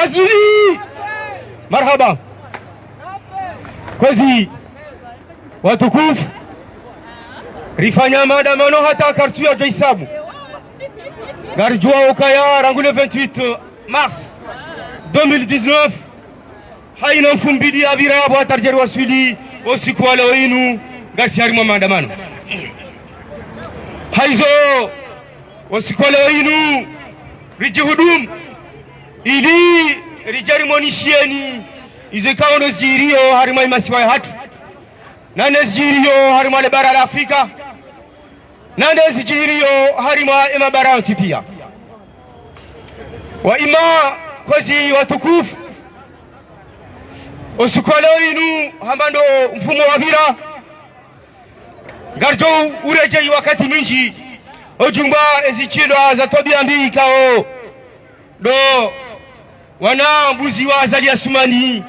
Gazuli marhaba. Kwezi watukufu rifanya maandamano hata kartu ya jaisabu garjua ukaya rangule 28 mars 2019 haina mfumbidi abira abo atarjeri wasuli usiku wa leo inu gasi harimo maandamano haizo usiku wa leo inu rijihudum ili rijari monishieni izo ikaono zirio harimo imasiwa ya hatu nane zirio harimo le bara la Afrika nane zirio harimo ima bara antipia wa ima kwezi watukufu usiku wa leo inu hambando mfumo wa vira garjo ureje wakati mingi ojumba ezichindwa za tobia mbi kao do wana mbuzi wa Azali Assoumani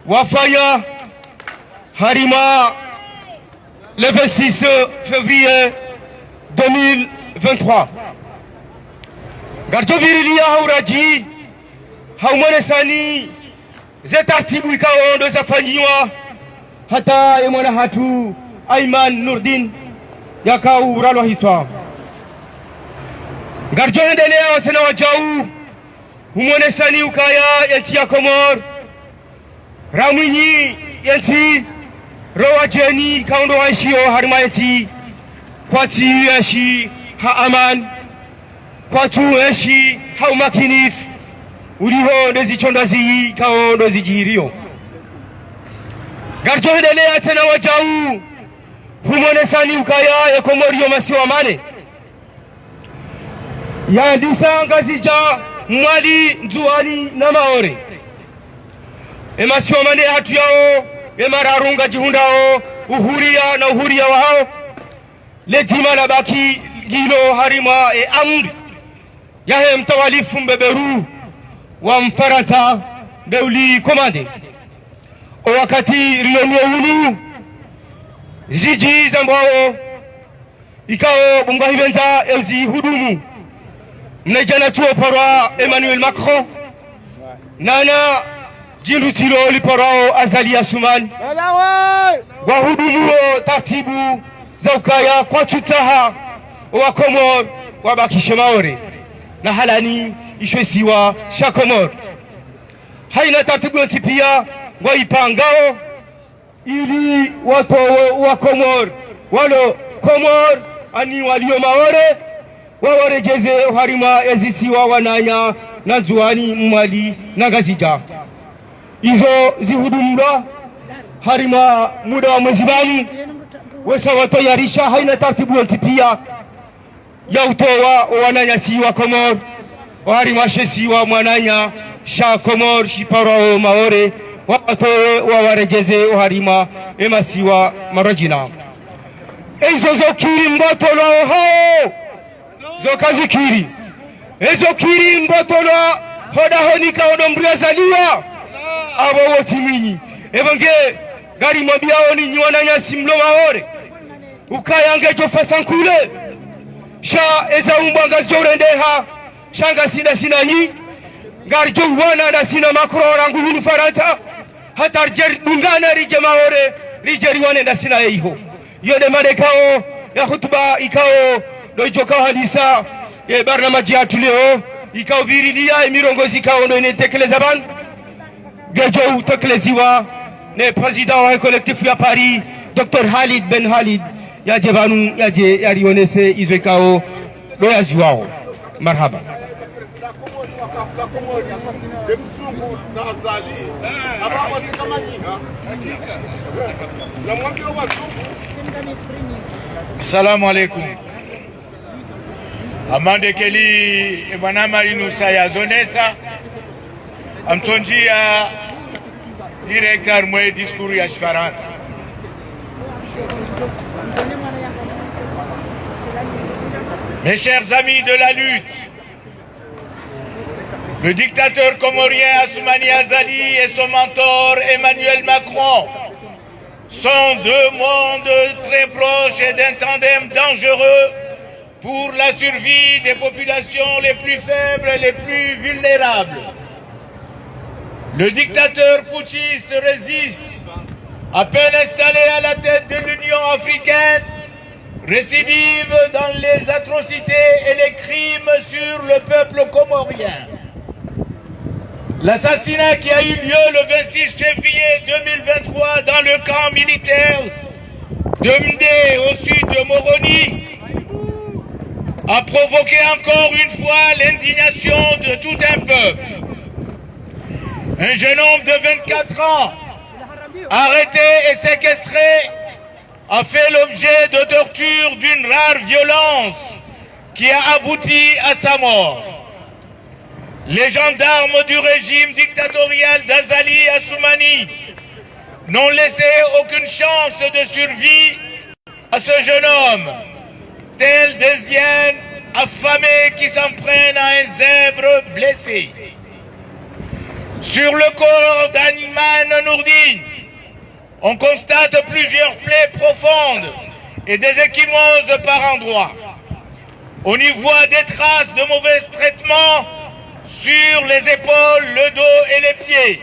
wafanya harima le 26 février 2023 garjo virilia hauraji haumonesani zetartibu ikawa ndo zafanyiwa hata emwana hatu Aiman Nurdin yakau uralwa hitwa garjo endelea wasena wajau humonesani ukaya yanti ya Komor ramwinyi yanti rawajeni kaundo wanshio harima yanti kwa ti yanshi ha aman kwa tu yanshi ha umakinif uriho ndezi chondazi kao ndozi jihirio garjo endelea tena wajau humonesani ukaya ya Komorio masiwa mane ya ndisa ngazija mwali nzuani na maore emasiwa mane hatu yao emararunga jihundao uhuria na uhuria wao lejima la baki gilo harima amri yahe mtawalifu mbeberu wa Mfaransa beuli komande o wakati rilonio ulu ziji zambao ikao bunga hibenza ezi hudumu mnejana chuo parwa Emmanuel Macron nana jindu tilo liparao Azali Assoumani wa hudumu tartibu za ukaya kwa tutaha wa Komor wabakishe maore na halani ishwesiwa shakomor haina tartibu yontipia waipangao ili watu wa Komor walo Komor ani walio maore wawarejeze harima ezisiwa wananya na nzuani mwali na gazija izo zihudumla harima muda wa mwezibani wesa watoyarisha haina tartibu yontipia ya utowa wananya siwa Komor harima shesiwa mwananya sha Komor shiparao maore watowe wawarejeze harima emasiwa marajina ezo zokiri mbotolo hao zokazikiri ezo kiri mbotolo hoda honika odombria zaliwa abo wotiminyi ebonge gari mobiao ni nyiwananya simlo maore ukayange jofasankule sha eza umbanga zorendeha shanga sina nyi gari jo wana na sina makro rangu hulu Faransa hata dungana rije maore rije riwane na sina eiho yode madekao ya hutuba ikao dojo kao hadisa ye barnamaji atuleo ikao birilia emirongozi ikao ndo inetekeleza ban gejo utekeleziwa ne president wa collectif ya Paris Dr. Khalid Ben Khalid yaje banu yaje yarionese izo ikao do yajuao marhaba Assalamu alaikum. Amande keli ebwana marinusa ya zonesa amtonjia directeur mwe discours ya Faransa. Mes chers amis de la lutte, le dictateur comorien Assoumani Azali et son mentor Emmanuel Macron sont deux mondes très proches et d'un tandem dangereux pour la survie des populations les plus faibles et les plus vulnérables. Le dictateur putschiste résiste. À peine installé à la tête de l'Union africaine, récidive dans les atrocités et les crimes sur le peuple comorien. L'assassinat qui a eu lieu le 26 février 2023 dans le camp militaire de Mdé au sud de Moroni a provoqué encore une fois l'indignation de tout un peuple. Un jeune homme de 24 ans, arrêté et séquestré, a fait l'objet de tortures d'une rare violence qui a abouti à sa mort. Les gendarmes du régime dictatorial d'Azali Assoumani n'ont laissé aucune chance de survie à ce jeune homme, tel des hyènes affamées qui s'en prennent à un zèbre blessé. Sur le corps d'Ayman Nourdine, on constate plusieurs plaies profondes et des ecchymoses par endroits. On y voit des traces de mauvais traitements sur les épaules, le dos et les pieds.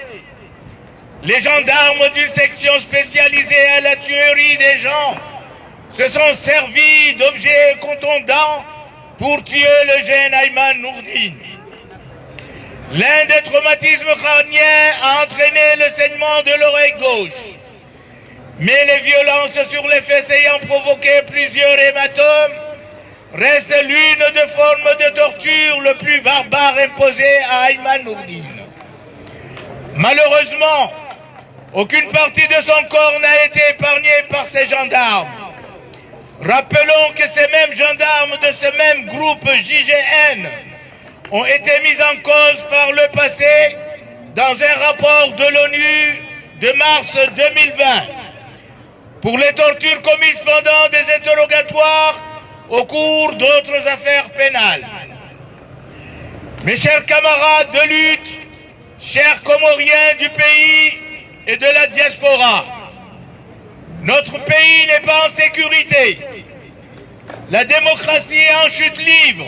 Les gendarmes d'une section spécialisée à la tuerie des gens se sont servis d'objets contondants pour tuer le jeune Ayman Nourdine. L'un des traumatismes crâniens a entraîné le saignement de l'oreille gauche. Mais les violences sur les fesses ayant provoqué plusieurs hématomes reste l'une des formes de torture le plus barbare imposée à Ayman Nourdine. Malheureusement, aucune partie de son corps n'a été épargnée par ces gendarmes. Rappelons que ces mêmes gendarmes de ce même groupe JGN ont été mis en cause par le passé dans un rapport de l'ONU de mars 2020 pour les tortures commises pendant des interrogatoires au cours d'autres affaires pénales. Mes chers camarades de lutte, chers Comoriens du pays et de la diaspora, notre pays n'est pas en sécurité. La démocratie est en chute libre.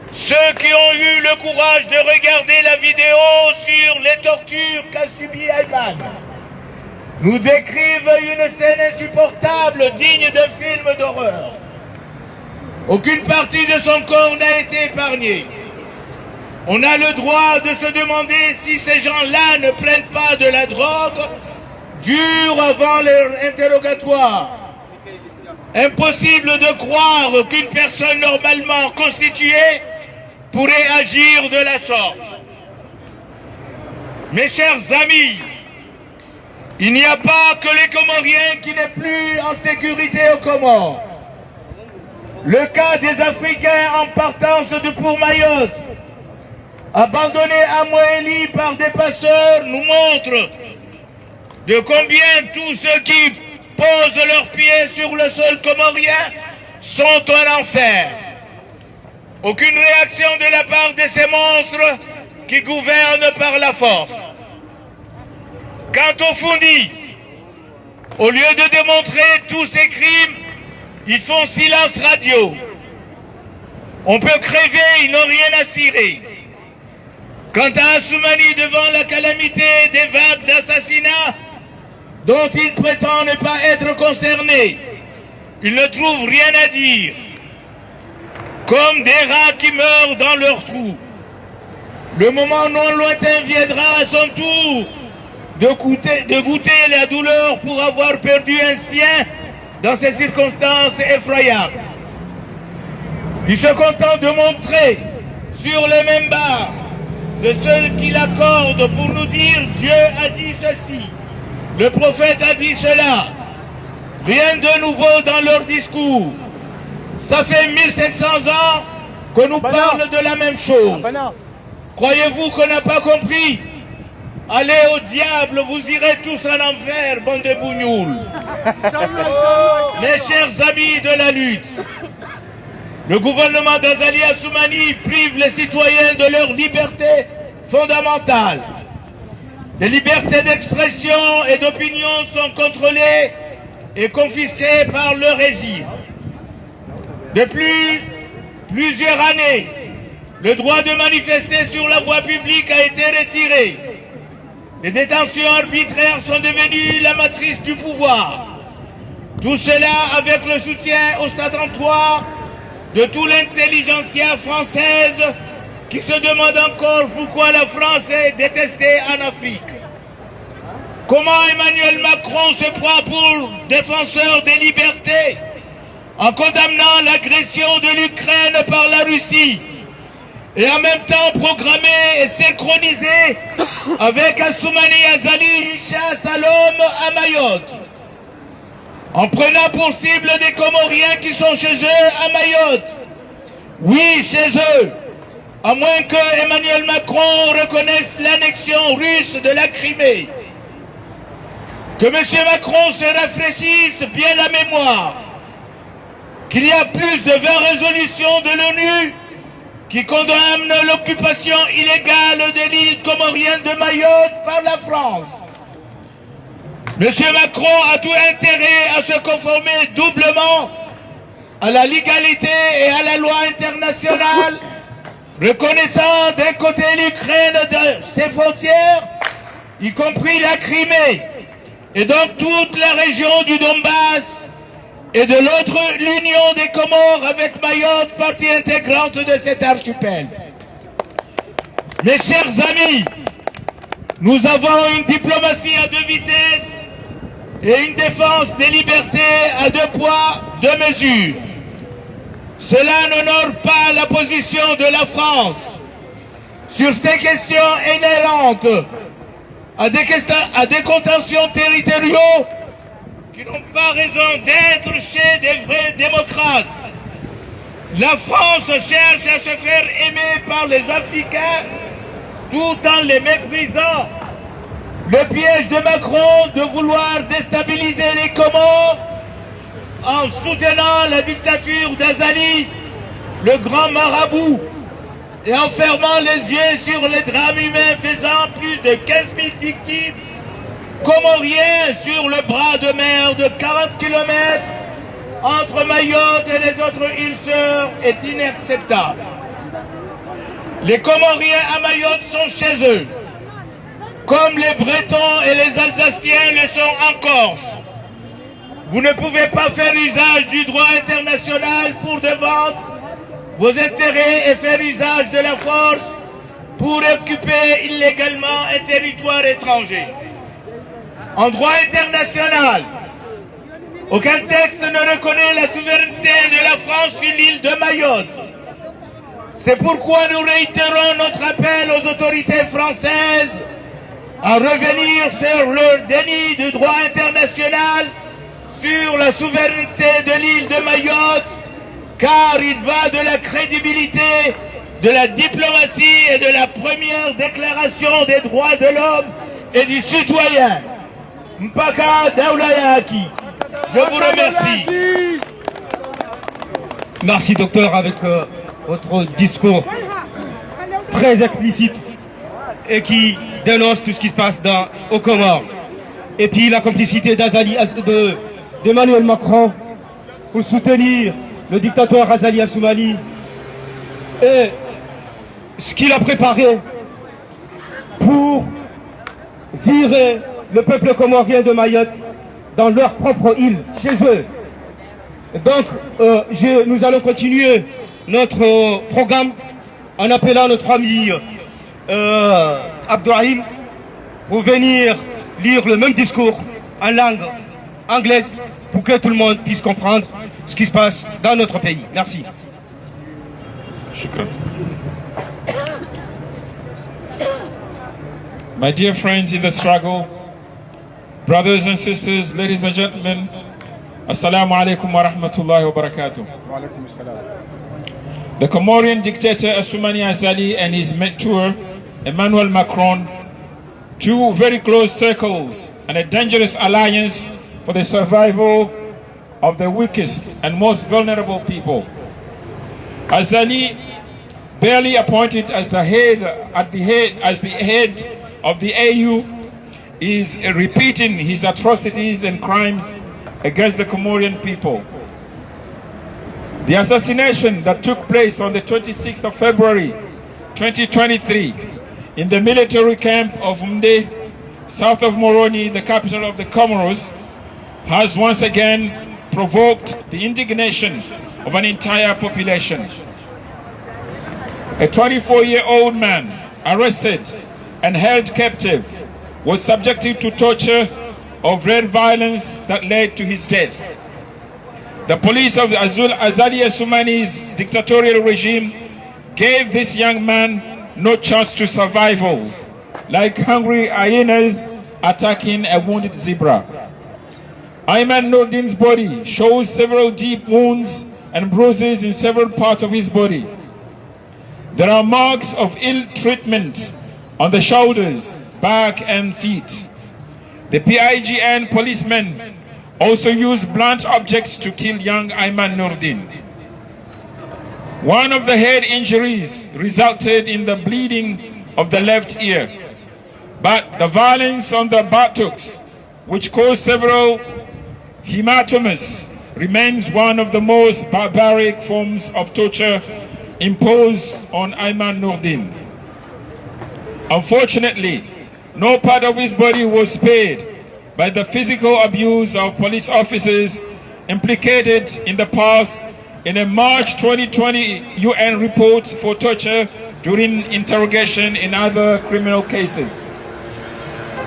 Ceux qui ont eu le courage de regarder la vidéo sur les tortures qu'a subi Ayman nous décrivent une scène insupportable, digne d'un film d'horreur. Aucune partie de son corps n'a été épargnée. On a le droit de se demander si ces gens-là ne prennent pas de la drogue dure avant leur interrogatoire. Impossible de croire qu'une personne normalement constituée pourrait agir de la sorte. Mes chers amis, il n'y a pas que les Comoriens qui n'est plus en sécurité aux Comores. Le cas des Africains en partance pour Mayotte, abandonnés à Moélie par des passeurs, nous montre de combien tous ceux qui posent leurs pieds sur le sol comorien sont en enfer. Aucune réaction de la part de ces monstres qui gouvernent par la force. Quant aux Founis, au lieu de démontrer tous ces crimes, ils font silence radio. On peut crever, ils n'ont rien à cirer. Quant à Assoumani, devant la calamité des vagues d'assassinats dont il prétend ne pas être concerné, il ne trouve rien à dire. Comme des rats qui meurent dans leur trou. Le moment non lointain viendra à son tour de goûter la douleur pour avoir perdu un sien dans ces circonstances effroyables. Il se contente de montrer sur les mêmes barres de ceux qui l'accordent pour nous dire Dieu a dit ceci, le prophète a dit cela. Rien de nouveau dans leur discours. Ça fait 1700 ans qu'on nous parle de la même chose. Croyez-vous qu'on n'a pas compris? Allez au diable, vous irez tous en enfer, bande de bougnoules. Mes chers amis de la lutte, le gouvernement d'Azali Assoumani prive les citoyens de leur liberté fondamentale. Les libertés d'expression et d'opinion sont contrôlées et confisquées par le régime. Depuis plusieurs années, le droit de manifester sur la voie publique a été retiré. Les détentions arbitraires sont devenues la matrice du pouvoir. Tout cela avec le soutien ostentatoire de toute l'intelligentsia française qui se demande encore pourquoi la France est détestée en Afrique. Comment Emmanuel Macron se prend pour défenseur des libertés en condamnant l'agression de l'Ukraine par la Russie et en même temps programmer et synchroniser avec Assoumani Azali une chasse à l'homme à Mayotte, en prenant pour cible des Comoriens qui sont chez eux à Mayotte. Oui, chez eux, à moins que Emmanuel Macron reconnaisse l'annexion russe de la Crimée. Que M. Macron se rafraîchisse bien la mémoire, qu'il y a plus de 20 résolutions de l'ONU qui condamnent l'occupation illégale de l'île comorienne de Mayotte par la France. M. Macron a tout intérêt à se conformer doublement à la légalité et à la loi internationale, reconnaissant d'un côté l'Ukraine de ses frontières, y compris la Crimée, et donc toute la région du Donbass, et de l'autre l'Union des Comores avec Mayotte, partie intégrante de cet archipel. Mes chers amis, nous avons une diplomatie à deux vitesses et une défense des libertés à deux poids, deux mesures. Cela n'honore pas la position de la France sur ces questions inhérentes à des contentions territoriaux qui n'ont pas raison d'être chez des vrais démocrates. La France cherche à se faire aimer par les Africains tout en les méprisant. Le piège de Macron de vouloir déstabiliser les Comores en soutenant la dictature d'Azali, le grand marabout, et en fermant les yeux sur les drames humains faisant plus de 15 000 victimes comoriens sur le bras de mer de 40 km entre Mayotte et les autres îles sœurs est inacceptable. Les Comoriens à Mayotte sont chez eux, comme les Bretons et les Alsaciens le sont en Corse. Vous ne pouvez pas faire usage du droit international pour défendre vos intérêts et faire usage de la force pour occuper illégalement un territoire étranger. En droit international, aucun texte ne reconnaît la souveraineté de la France sur l'île de Mayotte. C'est pourquoi nous réitérons notre appel aux autorités françaises à revenir sur leur déni du droit international sur la souveraineté de l'île de Mayotte, car il va de la crédibilité, de la diplomatie et de la première déclaration des droits de l'homme et du citoyen. Mpaka Daoulayaki. Je vous remercie. Merci docteur, avec votre discours très explicite et qui dénonce tout ce qui se passe aux Comores. Et puis la complicité d'Emmanuel Macron pour soutenir le dictateur Azali Assoumani et ce qu'il a préparé pour virer le peuple comorien de Mayotte dans leur propre île, chez eux. Donc, nous allons continuer notre programme en appelant notre ami Abdourahim pour venir lire le même discours en langue anglaise pour que tout le monde puisse comprendre ce qui se passe dans notre pays. Merci. My dear friends in the struggle, brothers and sisters, ladies and gentlemen, Assalamu alaikum wa rahmatullahi wa barakatuh. The Comorian dictator Assoumani Azali and his mentor Emmanuel Macron, two very close circles and a dangerous alliance for the survival of the weakest and most vulnerable people. Azali, barely appointed as the head of the AU, is repeating his atrocities and crimes against the Comorian people. The assassination that took place on the 26th of February 2023 in the military camp of Mde south of Moroni, the capital of the Comoros, has once again provoked the indignation of an entire population. A 24-year-old man arrested and held captive was subjected to torture of rare violence that led to his death. The police of Azali Assoumani's dictatorial regime gave this young man no chance to survival, like hungry hyenas attacking a wounded zebra. Ayman Noordin's body shows several deep wounds and bruises in several parts of his body. There are marks of ill treatment on the shoulders, back and feet. The PIGN policemen also used blunt objects to kill young Ayman Noordin. One of the head injuries resulted in the bleeding of the left ear, but the violence on the buttocks, which caused several hematomas, remains one of the most barbaric forms of torture imposed on Ayman Noordin. Unfortunately, no part of his body was spared by the physical abuse of police officers implicated in the past in a March 2020 UN report for torture during interrogation in other criminal cases.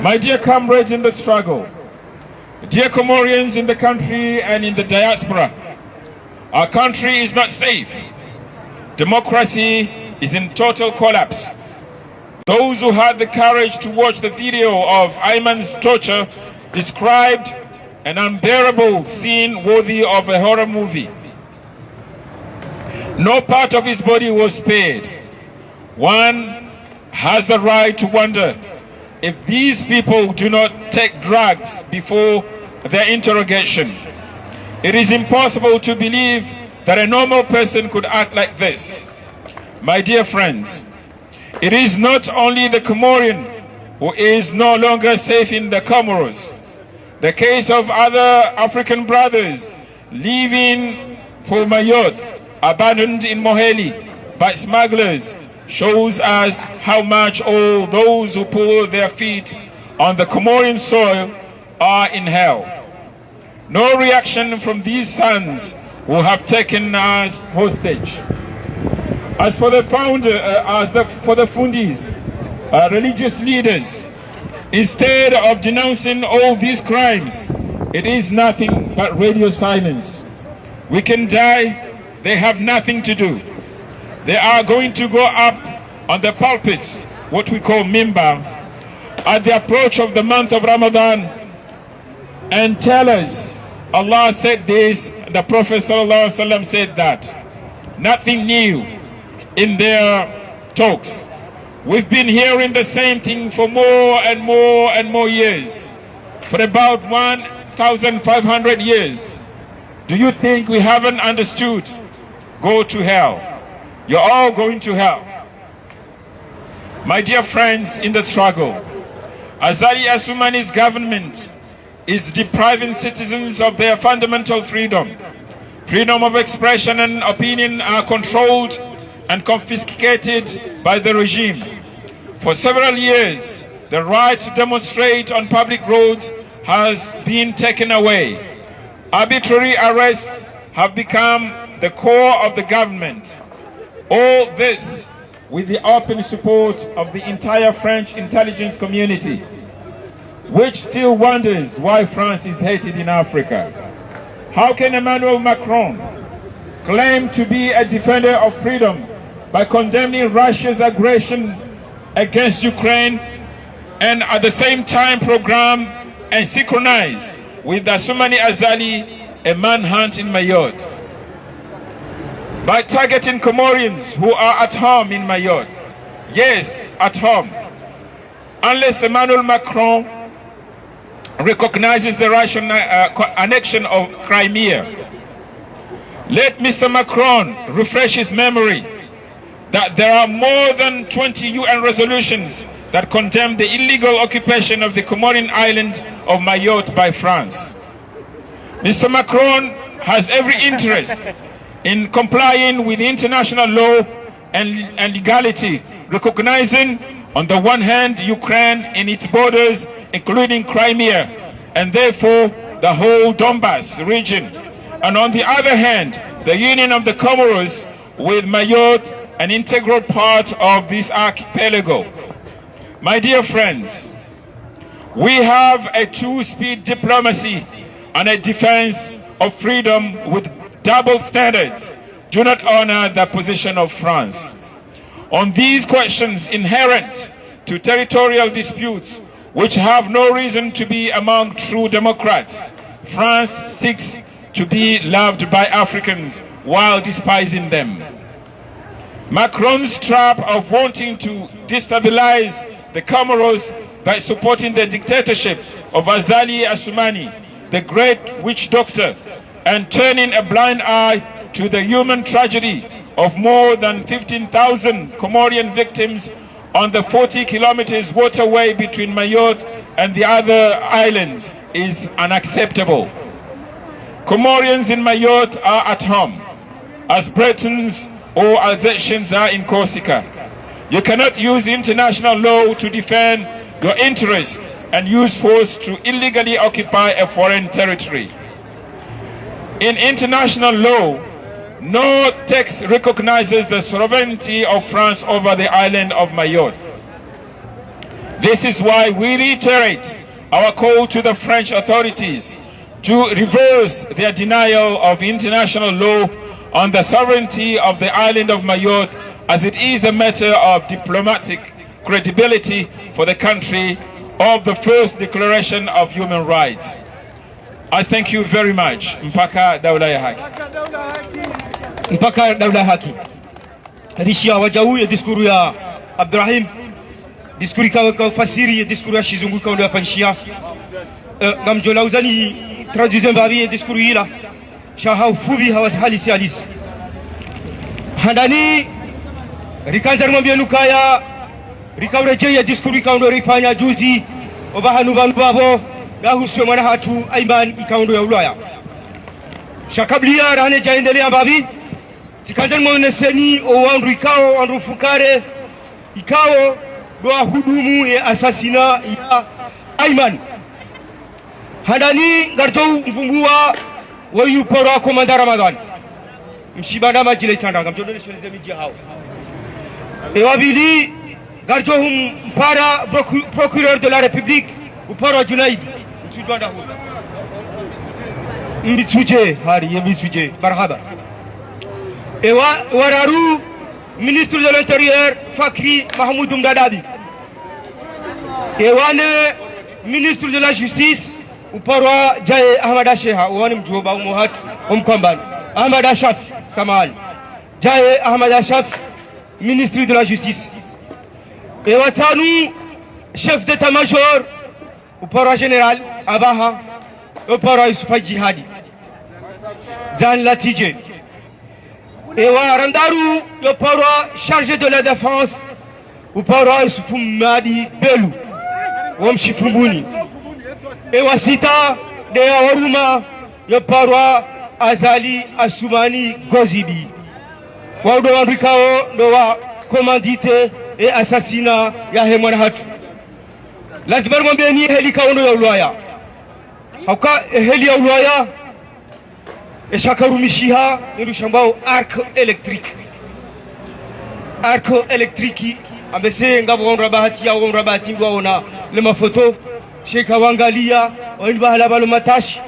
My dear comrades in the struggle, dear Comorians in the country and in the diaspora, our country is not safe. Democracy is in total collapse. Those who had the courage to watch the video of Ayman's torture described an unbearable scene worthy of a horror movie. No part of his body was spared. One has the right to wonder if these people do not take drugs before their interrogation. It is impossible to believe that a normal person could act like this. My dear friends, it is not only the Comorian who is no longer safe in the Comoros. The case of other African brothers leaving for Mayotte, abandoned in Moheli by smugglers, shows us how much all those who put their feet on the Comorian soil are in hell. No reaction from these sons who have taken us hostage. As for the Fundis, religious leaders, instead of denouncing all these crimes, it is nothing but radio silence. We can die, they have nothing to do. They are going to go up on the pulpits, what we call mimbars, at the approach of the month of Ramadan and tell us, Allah said this, the Prophet ﷺ said that. Nothing new in their talks. We've been hearing the same thing for more and more and more years, for about 1,500 years. Do you think we haven't understood? Go to hell. You're all going to hell. My dear friends in the struggle, Azali Assoumani's government is depriving citizens of their fundamental freedom. Freedom of expression and opinion are controlled and confiscated by the regime. For several years, the right to demonstrate on public roads has been taken away. Arbitrary arrests have become the core of the government. All this with the open support of the entire French intelligence community, which still wonders why France is hated in Africa. How can Emmanuel Macron claim to be a defender of freedom by condemning Russia's aggression against Ukraine and at the same time program and synchronize with Assoumani Azali a manhunt in Mayotte? By targeting Comorians who are at home in Mayotte. Yes, at home. Unless Emmanuel Macron recognizes the Russian annexion of Crimea. Let Mr. Macron refresh his memory that there are more than 20 UN resolutions that condemn the illegal occupation of the Comorian island of Mayotte by France. Mr. Macron has every interest in complying with international law and legality, recognizing on the one hand Ukraine in its borders including Crimea, and therefore the whole Donbas region. And on the other hand, the union of the Comoros with Mayotte, an integral part of this archipelago. My dear friends, we have a two-speed diplomacy and a defense of freedom with double standards do not honor the position of France. On these questions inherent to territorial disputes, which have no reason to be among true democrats, France seeks to be loved by Africans while despising them. Macron's trap of wanting to destabilize the Comoros by supporting the dictatorship of Azali Assoumani, the great witch doctor, and turning a blind eye to the human tragedy of more than 15,000 Comorian victims on the 40 kilometers waterway between Mayotte and the other islands is unacceptable. Comorians in Mayotte are at home, as Bretons or Alsatians are in Corsica. You cannot use international law to defend your interests and use force to illegally occupy a foreign territory. In international law, no text recognizes the sovereignty of France over the island of Mayotte. This is why we reiterate our call to the French authorities to reverse their denial of international law on the sovereignty of the island of Mayotte, as it is a matter of diplomatic credibility for the country of the first declaration of human rights. I thank you very much. Mpaka daula ya haki. Mpaka daula ya haki. Rishia wajau ya diskuru ya Abdurrahim, diskuru kwa fasiri ya diskuru ya shizungu kwa ndo ya fanshia. Gamjola uzani traduzen babi ya diskuru hila. Shaha ufubi hawa halisi halisi. Handani rikanzar mwambia nukaya rikaureje ya diskuru kwa ndo rifanya juzi obahanu babo gahuswe mwana hatu Aiman ikaundo ya Ulaya. Shakablia rane jaendelea babi tikanzar mwone seni o wandu ikao wandu fukare ikao doa hudumu ya asasina ya Aiman. Handani garto mfumbua wayu pora komanda Ramadan mshibana majile tandanga mtodole sheleze miji hao ewabili garto mpara procureur de la République upara Junaid mtujwanda huyo mbituje hari mbituje marhaba wararu ministre de l'Intérieur Fakri Mahmoud Mdadabi ewane ministre de la Justice uparwa jaye Ahmad Sheha wani mjoba umuhatu umkwambani Ahmad Ashafi samahani jaye Ahmad Ashafi ministre de la Justice watanu chef d'état-major uparwa général Abaha uparwa Yusufa Jihadi Dan Latije randaru uparwa chargé de la défense uparwa Yusufu Madi Belu wamshifumbuni wasita de Oruma yoparwa Azali Assoumani Gozibi waudo wandikao ndo wa komandite asasina ya hemwana hatu lazima mwambie ni heli kaundo ya Ulaya hauka heli ya Ulaya shakarumishiha nirushambao arc électrique ambese ngabo bahati ya bahati ngwaona le mafoto sheka wangalia wainba hala balo matashi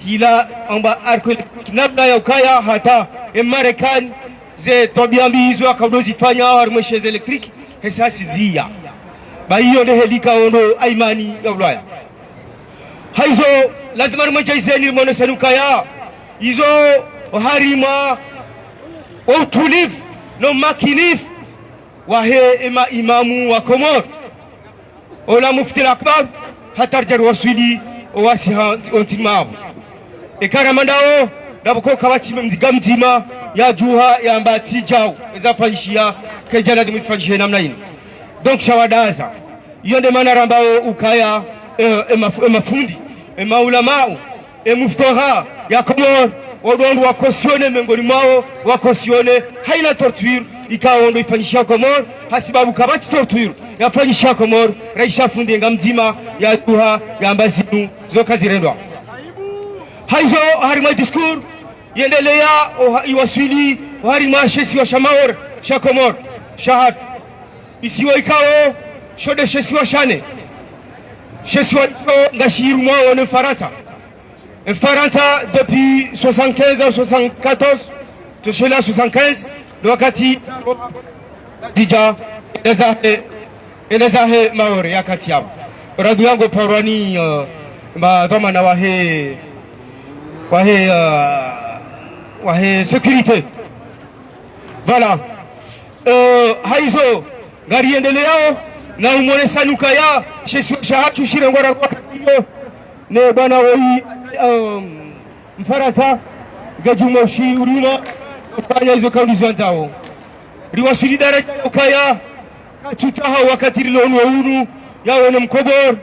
hila amba arko kinabla ya ukaya hata Marekani ze tobiambi hizo akadozifanya harmeshe electric hesasi zia ba hiyo ndio helika ono Aimani ya Ulaya haizo lazima mjaizeni monesanukaya hizo harima utulivu no makinif wahe imamu wa Komor ola mufti al-akbar hatarjar wasuli owasiha ontimabu ekaramandao naboko kabati mzima ya juha ya mbati jao ezafanyishia kejala dimifanyishia namna hii donc shawadaza hiyo ndio maana ambao ukaya mafundi maulamao muftoha ya Komor wadondu wakosione miongoni mwao wakosione haina torture ikawa ndo ifanyishia Komor hasibabu kabati torture yafanyisha Komor raisha fundenga mzima ya duha ya mbazinu zoka zirendwa haizo harima discours yendelea iwasili harima shesi wa shamaor shakomor shahat isiwa ikao shode shesi wa shane shesi wa ngashiru mwao ne Faransa depuis 75 au 74 toshela 75 wakati zija enezahe maore yakati yao radu yangu parwani madhamana wahe sécurité voilà haizo gari endeleao na umone sanuka ya shahachu shirengora wakati yo ne bana woi Mfaransa gajumoshi uruma kufanya hizo condition zao riwasili daraja ukaya kachutaha wakati lilonwa unu yawe na Mkobor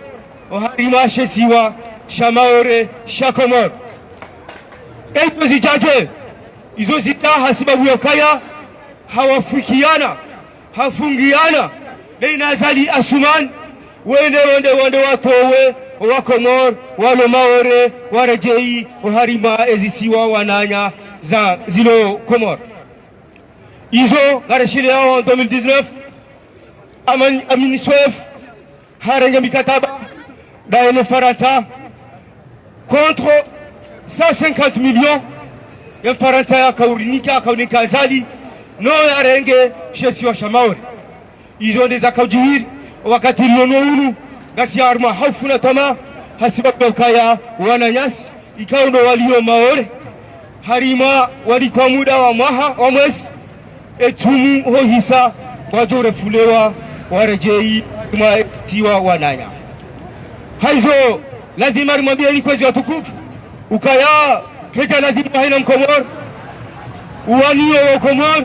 harima shesiwa shamaore shakomor ezo zijaje izo zitaha sababu ya ukaya hawafikiana hafungiana leina zali asuman wende watowe wakomor walo maore warejei harima ezisiwa wananya za zilo Komor izo garashile yao en 2019 amini swef harenya mikataba da Faransa contre 150 millions ya Faransa ya kaunika zali no yarenge shesi wa shamaore izo ndeza kaujihiri wakati lono unu gasi arma haufu na tama hasibabu kaya wananyasi ikao ndo walio maore harima wali kwa muda wa mwezi etumu hohisa wajore fulewa warejei tiwa wananya haizo lazima rimwambia ni kwezi watukufu ukaya keja lazima haina Mkomor uwanio wa Komor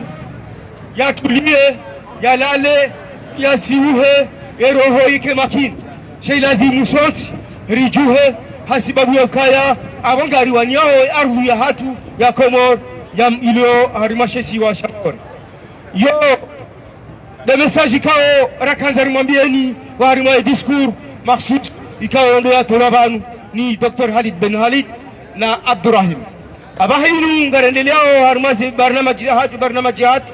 yatulie yalale yasiuhe eroho ike makini shei lazimu soti rijuhe hasibabu ya ukaya awangari wanyao ardhi ya hatu ya Komor ya ilo harimashesi wa shakori yo de message ikao rakanza rimwambieni wa harima discours maksus ikao ndo ya tolabanu ni Dr. Halid Ben Halid na Abdurrahim abahinu ngarendelea harimasi barnamaji hatu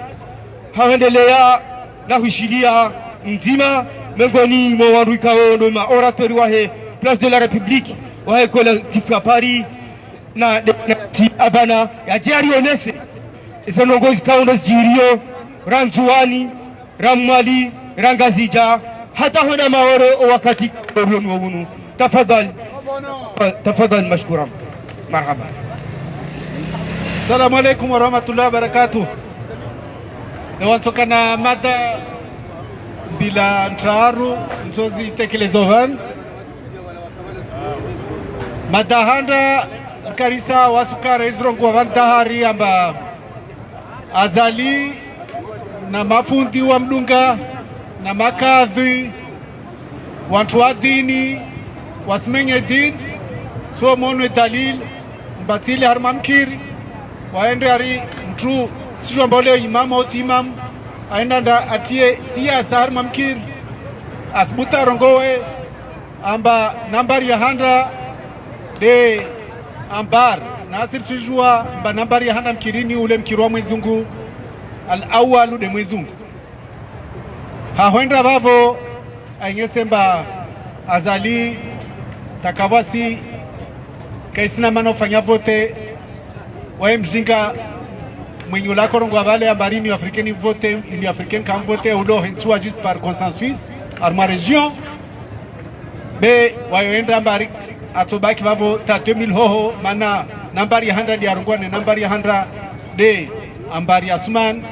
haendelea na hushilia mzima mengoni mwa wandu ikao ndo ma oratori wahe Place de la République wahe collectif ya Paris na si abana ya jari onese isanongozi kaundo jirio ranzuani ramwali rangazija hata hona maore wakati kolonu wunu tafadhal mashkuran marhaba. Assalamu alaikum warahmatullahi wabarakatuh. Nawantokana mada bila ntaru nzozi tekelezovan madahanda karisa wasukara izrongu wavantahari amba azali na mafundi wa mdunga na makadhi wantu wa dini wasimenye dini so monwe dalil mbatili harmamkiri waende ari mtu sio mbole imam au imam aenda nda atie siasa harmamkiri asbuta rongowe amba nambari ya handa de ambar nasir chijua mba nambari ya handa mkirini ule mkirwa mwezungu al-awwalu de mwezungu hahuenda bavo aingesemba azali takawasi kaisina mano fanya vote wae mjinga mwenye ulako rongo avale ambari ni africaine vote ili africaine kan vote ulo hensua juste par consensus arma region be wayoenda ambari atobaki bavo ta 2000 hoho mana nambari ya 100 ya rongwa ne nambari ya 100 de ambari Asman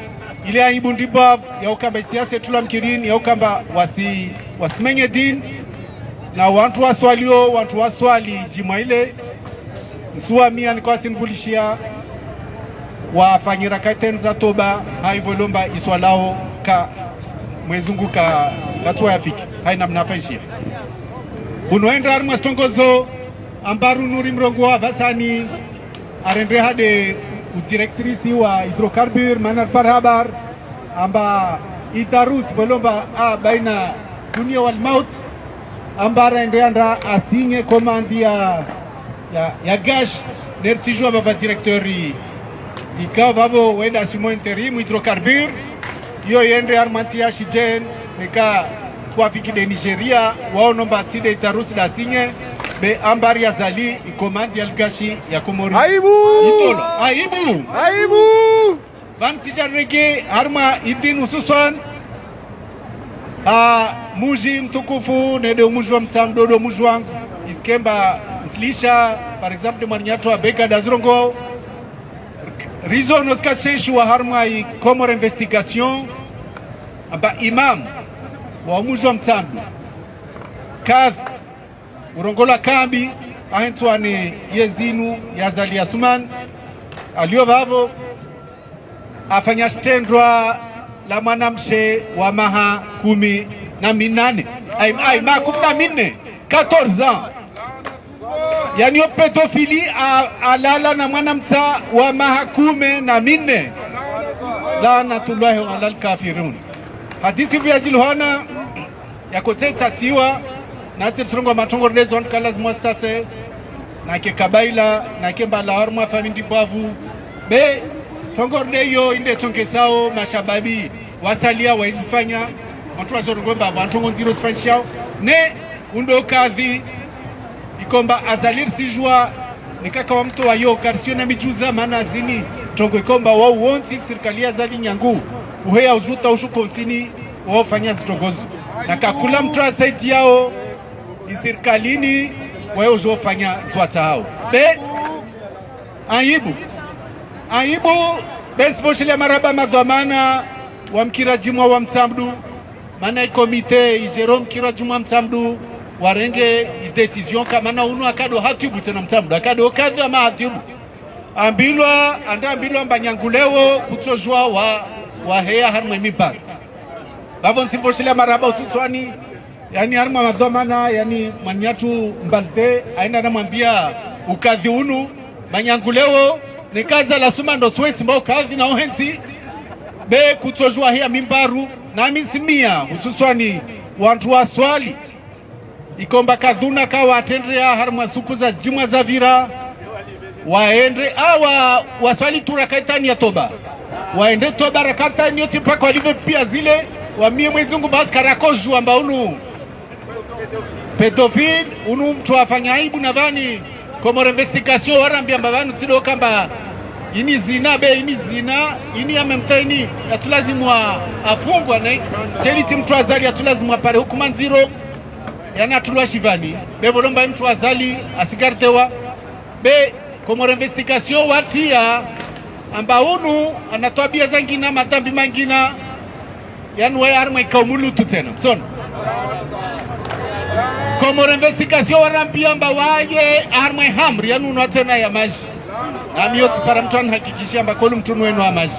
ile aibu ndibav ya ukamba siasa tula mkirini ya ukamba wasimenye din na watu waswali jima ile nsuwa mia nikuwa sinvulishia wafanyira kaiten za toba haivo lomba iswalao ka mwezungu ka watu wafiki haina mnafaishia unoenda arma stongozo ambaru nuri mrongo wa vasani arendre hade udirektrisi wa hidrokarbur manar par habar amba idarus volomba baina dunia wal maut ambara enda asinye komandi ya gash nersijua bava directori ikawa vavo wenda asimo interim hydrocarbure yo yende armanti ya shijen meka twafiki de Nigeria wao nomba tside itarusi da sinye be ambari ya zali ikomandi ya gashi ya Komori aibu van sijarege arma idin ususon muji mtukufu nede mujwa mtamdodo mujwa iskemba islisha par exemple manyato abeka dazrongo Rizo noska senshu wa harma i Komoro investigation amba imam wa mujwa mtambi kadh urongola kambi ahentwane yezinu yazali Asuman alio vavo afanya stendwa la mwanamshe wa maha 18 ma 14 ans yani yo pedofili alala na mwanamta wa maha 14 lanatullahi alal kafirun hadisi vya jilhana yakoteta tiwa na tsirongo matongo rezon kalas mostate na ke kabaila na ke mbala harma famindi bavu be tongorde yo inde tonke sao mashababi wasalia waizifanya watu wazorongomba wantongo ndiro sifanyao ne undo kadhi ikomba azalir sijua nikaka wa mtu wa yo karsio na mijuza maana zini tongo ikomba wao wonti serikali azali nyangu uheya ujuta ushu kontini wao fanya zitongozo na kakula mtu asaiti yao isirikalini wao uzofanya zwata hao be aibu besfoshile maraba madhamana wa mkirajimwa wa mtamdu mana komite ijero mkirajimwa mtamdu warenge decision kama na unu akado hatibu tena mtamdu akado kazi ama hatibu ambilwa mbanyangulewo kutojwa wa heya harmwe mibari bavo nsifoshile maraba usutswani yani harma madhamana yani manyatu mbalde aina namwambia ukadhi unu banyangulewo nikaza la suma ndo sweti mbao kadhi na ohensi be kutojua hia mimbaru na misimia hususwani wantu wa swali ikomba kadhuna kawa atendrea harma suku za jumwa za vira waende waswali turakaitani ya toba waende toba rakatani yote mpaka walive pia zile wamie mwezungu basi karakoju amba unu pedofil unu mtu afanya aibu na vani Komoro investigation warambia mbavanu tido kamba ini zina ini amemtaini atulazimu afungwa na teliti mtu azali atulazimu apare hukuma nziro yana atulwa shivani bebo lomba mtu azali asikartewa be Komoro investigation watia amba unu anatoa bia zangina matambi mangina yani waya harma ikaumulu tutena msono Komoro investigation warambia mba waye harma hamri yani unatena ya maji amiyoti para mtu anahakikishia mba kolu mtu wenu wa maji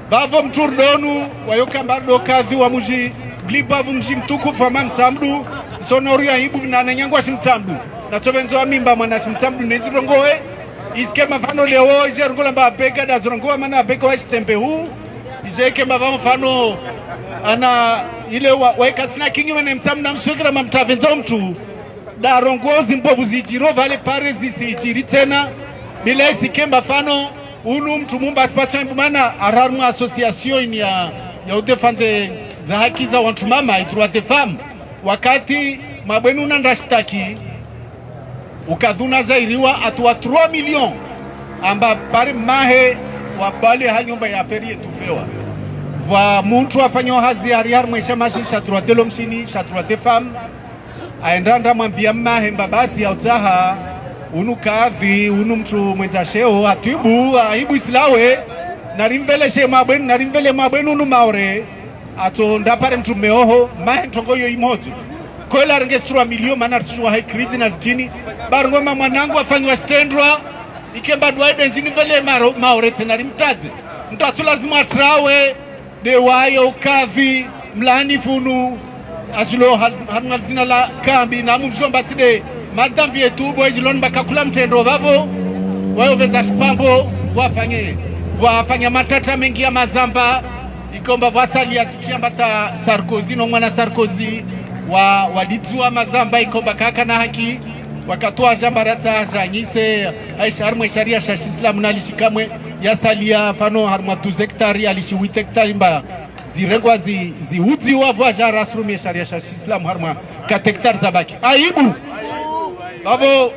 bavo mtu donu wayoka mbardo kadhi wa muji blibavu mji mtukufu wa mtamdu sonori ya ibu na nanyangwa shimtamdu na tovenzo wa mimba mwana shimtamdu nezirongoe iskema mfano leo ije rungola mba bega da zirongoa mana bega wa shitembe huu ije kema mfano ana ile waika sina kinyo mene mtamu na mshikira mamtavenzo mtu da rongozi mbovu zijiro vale pare zisijiri tena bila isikemba fano unu mtu mumba asipacho mana araru association ya udefande za haki za wantu mama droit de femme wakati mabwenu nandashtaki ukadhuna zairiwa atuwa 3 million amba pare mahe wabale hanyomba ya feri etufewa wa muntu afanyo hazi ariar mwesha mashi droit de l'homme shini droit de femme aendanda mwambia mahe mbabasi ya utaha unu kadhi unu mtu mwenza sheo atibu aibu islawe narimveleshe mabwenu narimvele mabwenu unu maore ato ndapare mtu meoho mahe ntongo yo imoto koela rengesturwa milio mana artishuwa hai krizi na zijini barungoma mwanangu afanywa stendwa ikemba duwaide njini vele maore tena rimtaze mtu atulazima atrawe dewayo kadhi mlani funu ajilo harunga zina la kambi na mumshomba tide madambi yetu boejiloni bakakula mtendo vavo wayo veza shpambo wafanya matata mengi ya mazamba ikomba vasali atikia mbata Sarkozy no mwana Sarkozy walidzua mazamba ikomba kaka na haki wakatoa jambarata janyise aisha harmwe sharia sha Islam na alishikamwe yasalia fano harmwa 12 hektari alishi 8 hektari mba zirengwa ziudzi wavwa jara asrumi sharia sha Islam harmwa 4 hektari zabaki aibu babo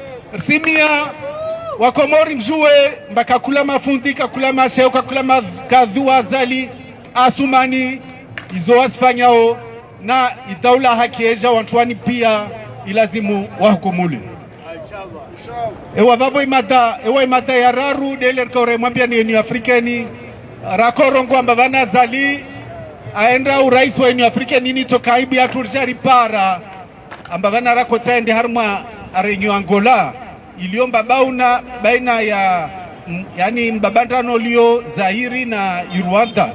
simia wakomori mjue mbaka kula mafundi kakula masheo kakula makadhua zali asumani izo wasifanyao na itaula haki eja wantuani pia ilazimu wahukumuli ewa vavo imada ya raru deler kore mwambia ni afrikani rakorongo amba vana zali aenda urais wa afrikani ni tokaibi aturjari para amba vana rako tsaende harma arenyo Angola iliomba bauna baina ya yani mbabandano lio Zairi na Rwanda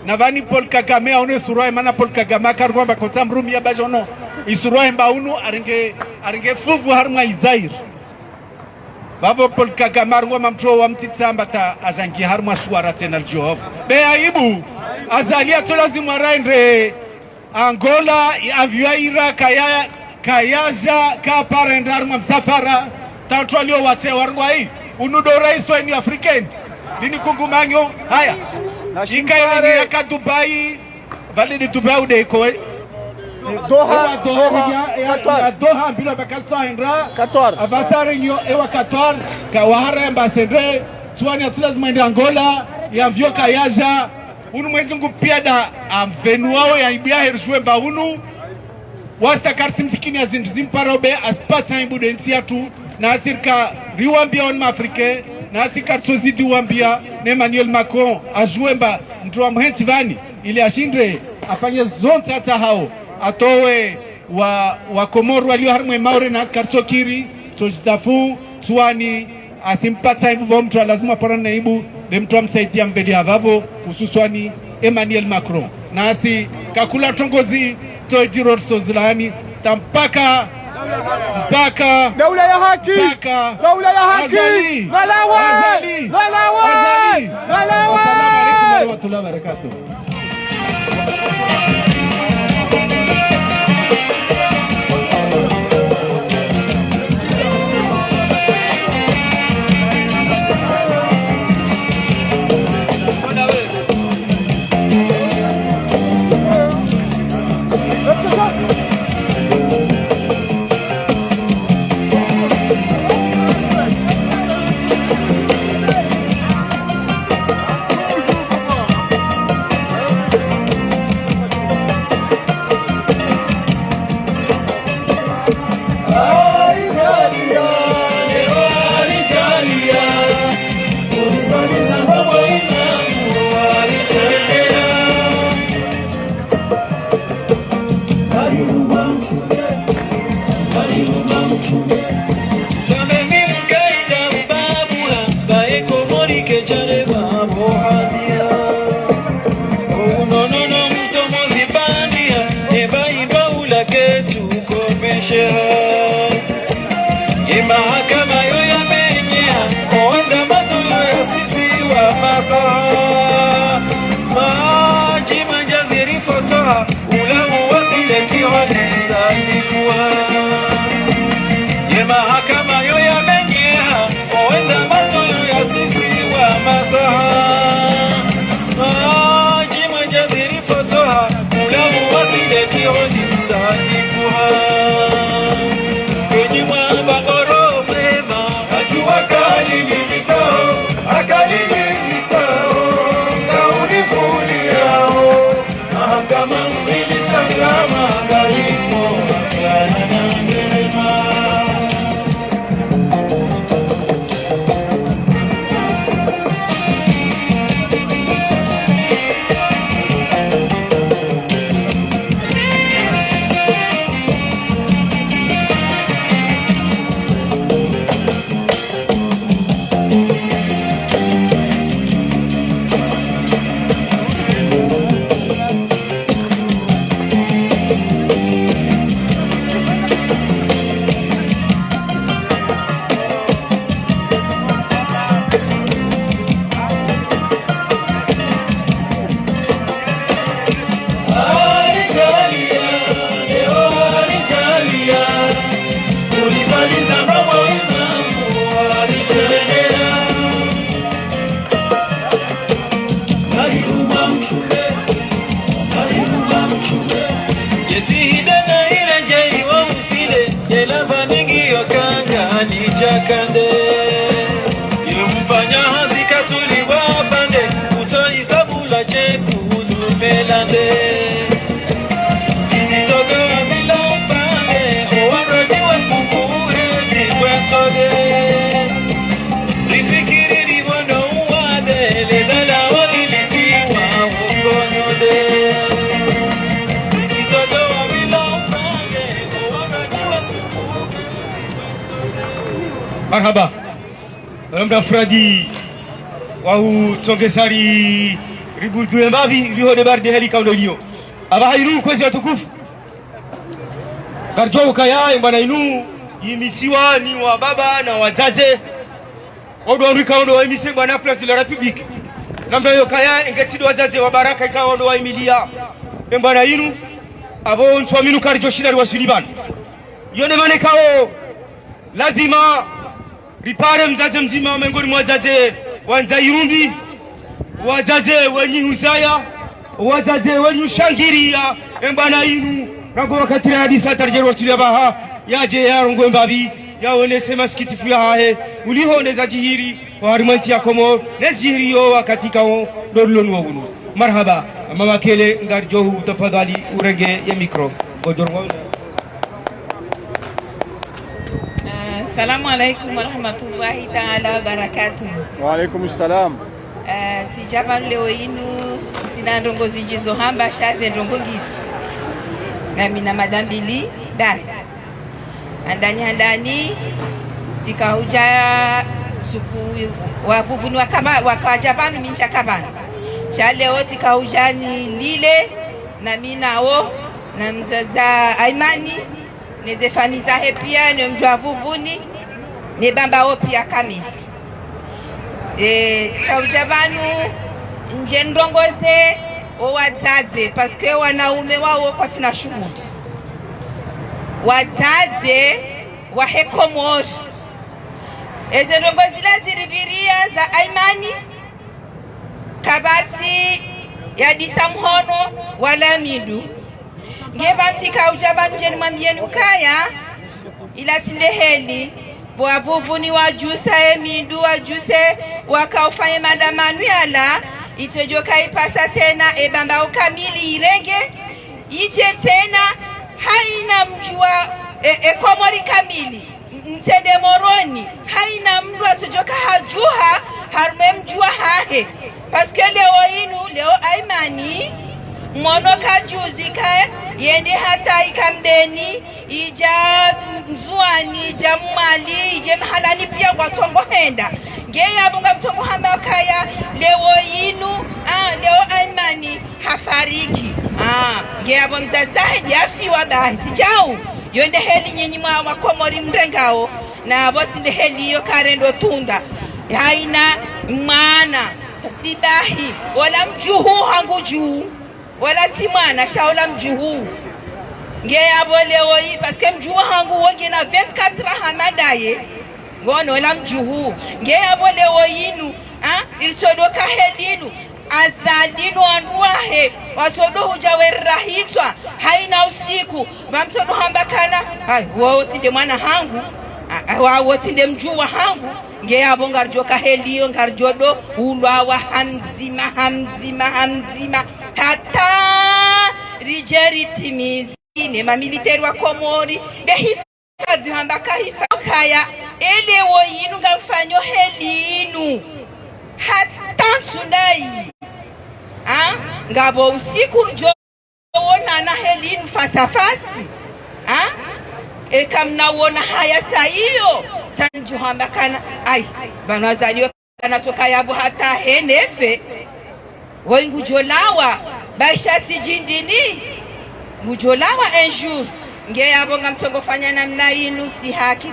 na vani Paul Kagame aone suruai mana Paul Kagame akarwamba kota mrumi ya bajono isuruai mbaunu arenge fuvu harma Zairi bavo Paul Kagame arwamba mtro wa mtitsamba ta ajangi harma shuara tena job be aibu azalia tolazimu araende Angola aviaira kayaja ka parenda harma msafara tatwalio wate warngwa hii unudo rais wa African nini kungumanyo haya ikaini ya Dubai vale ni Dubai udeiko Doha bila bakatsa indra Qatar abasare nyo ewa Qatar kawahara ambassadeur tuani atulazima ende Angola ya vyo kayaja unu mwezi ngupia da amvenu wao ya ibia herjwe mba unu wasta karsi mtikini ya zinzimparobe aspata imbudensi ya tu na asirka riwambia on Afrique na asirka tozidi wambia na Emmanuel Macron ajuemba mtu wa mhensi vani ili ashindre afanye zonta hata hao atowe wa Komoro walio harmwe maure na asirka tokiri tojidafu tuani asimpata ibu mtu lazima parana na ibu de mtu amsaidia mbele havavo hususwani Emmanuel Macron na asi kakula tongozi tojiro tozilani tampaka mpaka daula ya haki daula ya haki Malawi Malawi Malawi. Assalamu alaykum wa rahmatullahi wa barakatuh. marhaba mda fradi wahu tongesari ribuldu embabi liho de barde heli kaudolio aba hayru kwezi watukufu karjo kaya mbana inu yimisiwa ni wa baba na wazaze odo rika ondo wa imise bwana place de la République namda yo kaya ngetido wazaze wa baraka ikawa ondo wa imilia mbana inu abo ntwaminu karjo shidari wa Suliban yone mane kao lazima ripare mzaze mzima miongoni mwa wazaze wanza Irumbi, wazaze wenye Huzaya, wazaze wenye Shangiria mbana inu rango wakati hadisa tarjero wasilia baha yaje yarongo mbabi yaone sema sikitifu ya hae uliho neza jihiri wa harimanti ya Komoro nezjihiri yo wakati kao dorlon wogunu marhaba mama kele ngarjohu tafadhali urenge ya mikro godorwa. Assalamu alaikum warahmatullahi ta'ala wabarakatuh. Wa alaikum salam. Sijaba leo inu zina ndongo zinjizo hamba shaze ndongo ngisu na mina madambili bai andani tikauja suku wavuvuni wakawajapanu mincha kabana cha leo tikauja ni lile na minao na mzaza Aimani nezefani zahe pia ni mjua vuvuni ni bamba o pia kamili tikauja nje ndongoze o wazaze paske wanaume wao kwa tina shughuli wazaze wa Komoro eze ndongozi la ziribiria za Aimani kabati ya disamhono wala midu ngebanti kauja njeni mwambieni ukaya ila tindeheli wavuvuni wajusa emidu wajuse wakaufanye madamanu yala itojoka ipasa tena ebamba ukamili irenge ije tena haina mjua Komori kamili mtende moroni haina mdu atojoka hajuha harume mjua hahe paske leo inu leo Aimani mwono kajuzi kae yende hata ikambeni ija mzuani ija mwali ije mhalani pia watongo henda ngeya abunga mtongo hamba kaya leo inu leo Aimani hafariki ngeya abo mzazahe yafiwa bahiti jau yonde heli nyinyi mwa Komori mrengao na aboti nde heli yo karendo tunda haina mwana sibahi wala mjuhu hangu juu wala si mwana shaula mjuhu ngeya abo leo hii paske mjuhu hangu wonge na 24 hamadaye ngono wala mjuhu ngeya abo leo yinu ilisodoka helinu azalinu anduahe watodo hujawerahitwa haina usiku mamtodo hambakana wao tinde mwana hangu wao tinde mjuwa hangu ngeya abo ngarjoka helio ngarjodo ulwa hamzima hata rijeri timizine mamiliteri wa Komori behifadhi hambaka hifakaya elewo yinu ngamfanyo helinu hata nsundai ngabo usiku wona na helinu fasafasi ekamna wona haya saiyo sanju hambakana banwazaliwa natoka yabo hata henefe ngujolawa baisha sijindini ngujolawa un jour ngeya bonga mtongo fanya namna inu tihaki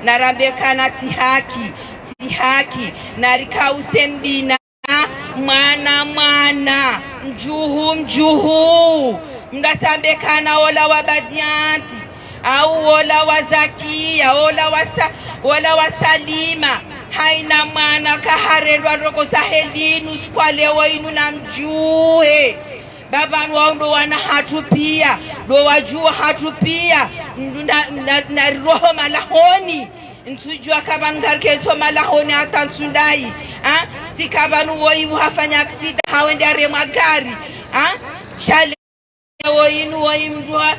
narambekana tihaki narikause mbina mwana mjuhu mdatambekana ola wabadianti au ola wazakia ola wasalima haina mwana kaharelwa roko sahelinu skwalewo inu na mjuhe babanu wao ndo wana hatu pia ndo wajua hatu pia na roho malahoni ntujua kabangarkezo malahoni hata nsundai tikabanu woimu hafanya aksida hawende arema gari shale woinu woimdua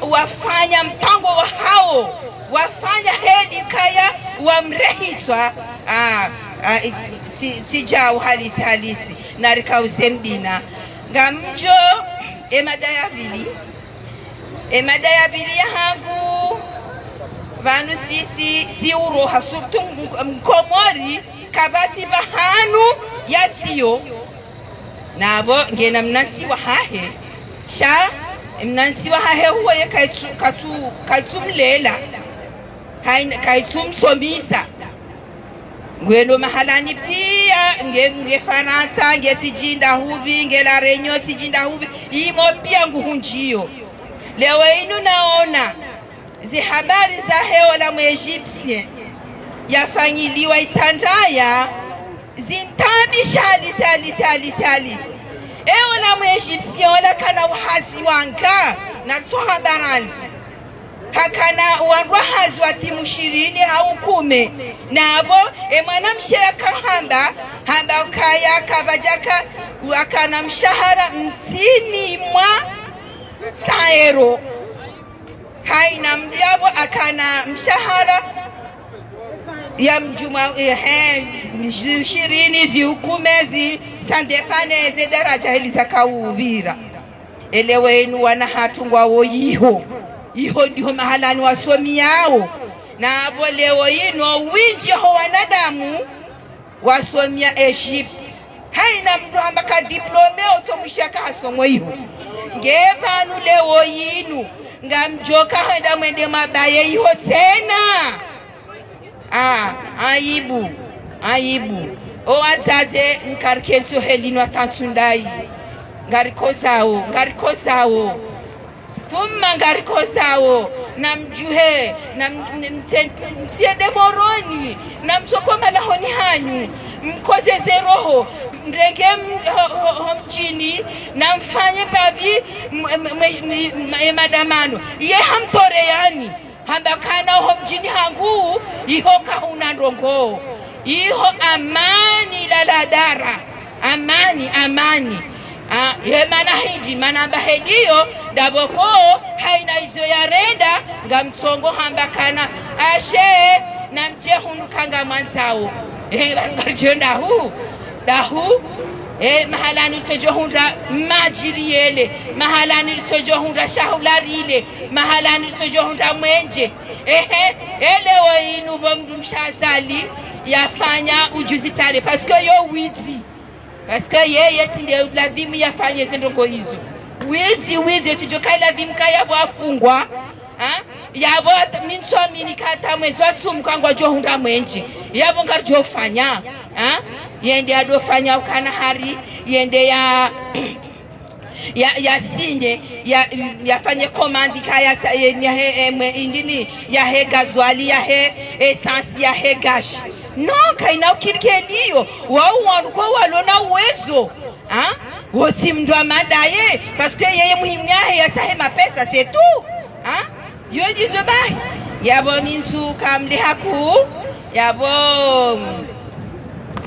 wafanya mpango wa hao wafanya hedi kaya wamrehitwa sijau halisi narika usembina ngamjo emada ya bili ya hangu vanu si uroha surtu mkomori kabati bahanu yatiyo nabo ngena mnansiwa hahe sha mnansiwa hahe huwa ye kaitumlela kaitumsomisa ngwelo mahalani pia nge Faransa nge tijinda huvi nge la Reunion tijinda huvi imo pia nguhunjio. Leo inu naona zi habari za hewa la Egyptien yafanyiliwa Itandaya zintandi shali ewa la Egyptien wala kana uhasi wanga na toha baranzi hakana wanwahazi wa timu 20 au 10 nabo mwana mshaya kahamba hamba ukaya kabajaka wakana mshahara msini mwa saero haina mdiabo akana mshahara ya mjuma 20 ziukumezi sandepane ze daraja hili zakawubira elewenu wana hatungwa woyiho iho ndiho mahalani wasomi yao na abo leo ino winji ho wanadamu wasomia Egypt haina mtu ambaka diplome otomushaka hasomo iho ngevanu leo inu ngamjoka henda mwende mabaye iho tena aibu o azaze nkarkenso helino atantundai ngarikosawo fumma ngarikosawo namjuhe msiede moroni namtokoma lahoni hanyu mkozeze roho ndenge mchini namfanye babi madamano ye hamtoreyani hambakana ho mjini hangu iho kahuna ndongo iho amani laladara amani ye manahidi manambahediyo daboko haina izo ya renda ngamtsongo hambakana ashe namje hunukanga mwanzao ngarjenda dahu mahalani tojohunda majiriyele mahalani tojohunda shahularile mahalani tojohunda mwenje elewo inu bomdu mshazali yafanya ujuzi tare paske yo wizi paske yeye tinde lazima yafanye zendongo hizo wizi tujokai lazima kaya bwafungwa yabo minsomi nikata mwezi watsumkangwa johunda mwenje yabo ngarjofanya yende adofanya ukana hari yende ya sinye yafanye komandi kaya indini ya he gazwali ya he essence ya he gash no kaina ukirikeliyo wao kwa walona uwezo woti mndwa madaye paske yeye muhimu yahe yatahe mapesa c'est tout yo dizo bai yabo minsu kamli haku yabo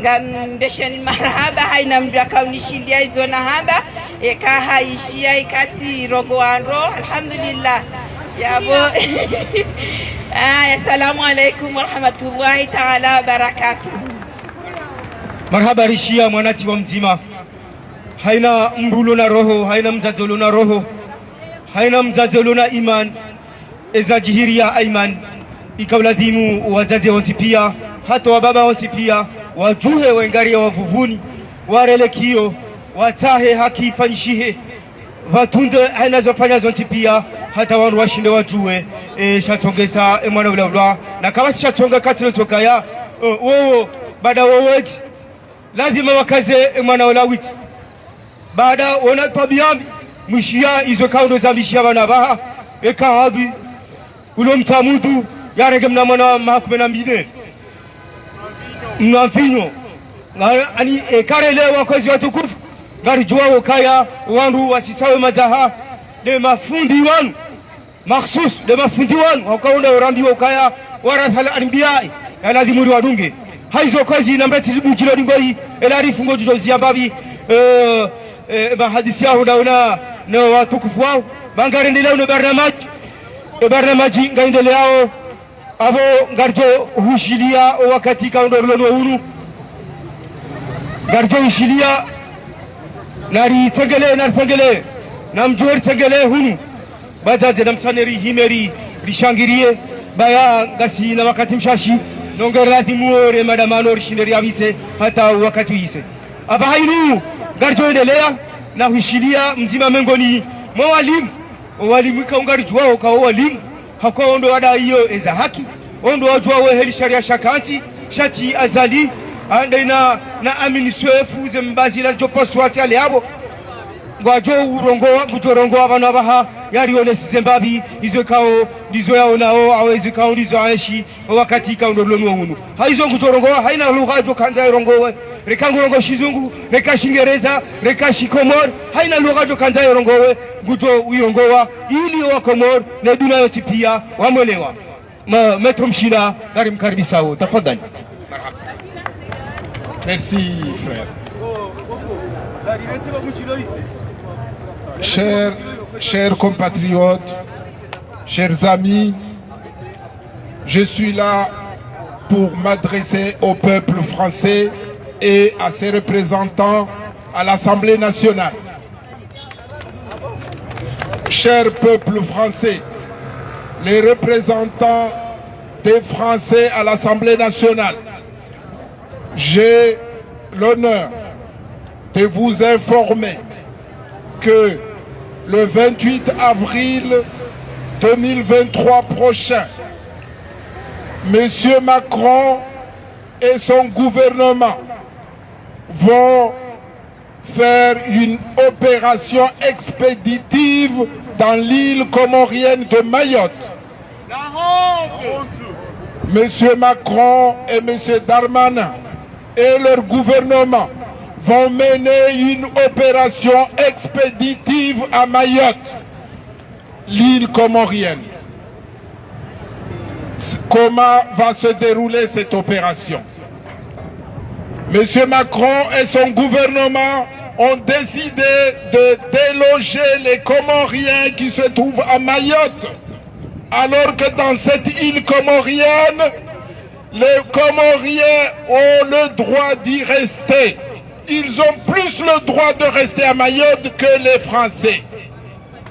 ngambesheni marahaba haina mndwa kaunishindia hizo na hamba ekahaishia ikati rogo wando alhamdulillah yabo assalamu alaikum warahmatullahi ta'ala wabarakatuh. Marhaba rishia mwanati wa mzima haina mrulo na roho haina mzazolo na roho haina mzazolo na iman eza jihiria aiman ikawladhimu wazazi wanti pia hata wababa wanti pia wajuhe wengaria wavuvuni warelekio watahe haki fanyishihe watunde hainazofanya zonti pia hata wanu washinde wajue shatongesa mwana ulawula na kama si shatonga katilo tokaya wowo bada wowoji lazima wakaze mwana ulawiti baada wana tabiambi mwishia izo kaundo za mishia wanabaha eka hadhi ulo mtamudu yarege mna mwana mahakume mbine mnafinyo ani karele wakozi watukufu ngari juwa wakaya wandu wasisawe mazaha de mafundi wanu makhsus de mafundi wanu wakaunda urambi wakaya warathala anbiyai ya lazimuri wadunge haizo kazi nambati mjilo dingoi elarifu ngoju jozi ambabi bahadisi yao na watukufu wao bangarendelea na barnamaji ngaendeleao abo ngarjo hushilia wakati kaundo lono hunu ngarjo hushilia nari tengele na mjori tengele hunu bajaje na msaneri himeri rishangirie baya ngasi na wakati mshashi nongerati muore madamano rishinderi avise hata wakati ise aba hainu garjoendelea na huishilia mzima mengoni mwa walimu kaungari juao kwa walimu hako ondo wada hiyo eza haki ondo wajua heli sharia shakanti shati azali ande na amini swefu zembazi la jopo swati ale abo ngwajo urongoa gujorongoa bana baha yari one sizembabi izo kao ndizo yao nao awezi kao ndizo aishi wakati kaundo lonu hunu haizo gujorongoa haina lugha jo kanja irongowe reka ngurongo shizungu reka shingereza reka shikomor haina lugha jo kanja irongowe gujo uirongoa ili wa komor na duna yote pia wamwelewa metro mshina karim karibisao tafadhali. Merci frère. Chers compatriotes, chers amis, je suis là pour m'adresser au peuple français et à ses représentants à l'Assemblée nationale. Cher peuple français, les représentants des Français à l'Assemblée nationale, j'ai l'honneur de vous informer que le 28 avril 2023 prochain, M. Macron et son gouvernement vont faire une opération expéditive dans l'île comorienne de Mayotte. M. Macron et M. Darmanin et leur gouvernement vont mener une opération expéditive à Mayotte, l'île comorienne. Comment va se dérouler cette opération? M. Macron et son gouvernement ont décidé de déloger les Comoriens qui se trouvent à Mayotte, alors que dans cette île comorienne, les Comoriens ont le droit d'y rester. Ils ont plus le droit de rester à Mayotte que les Français.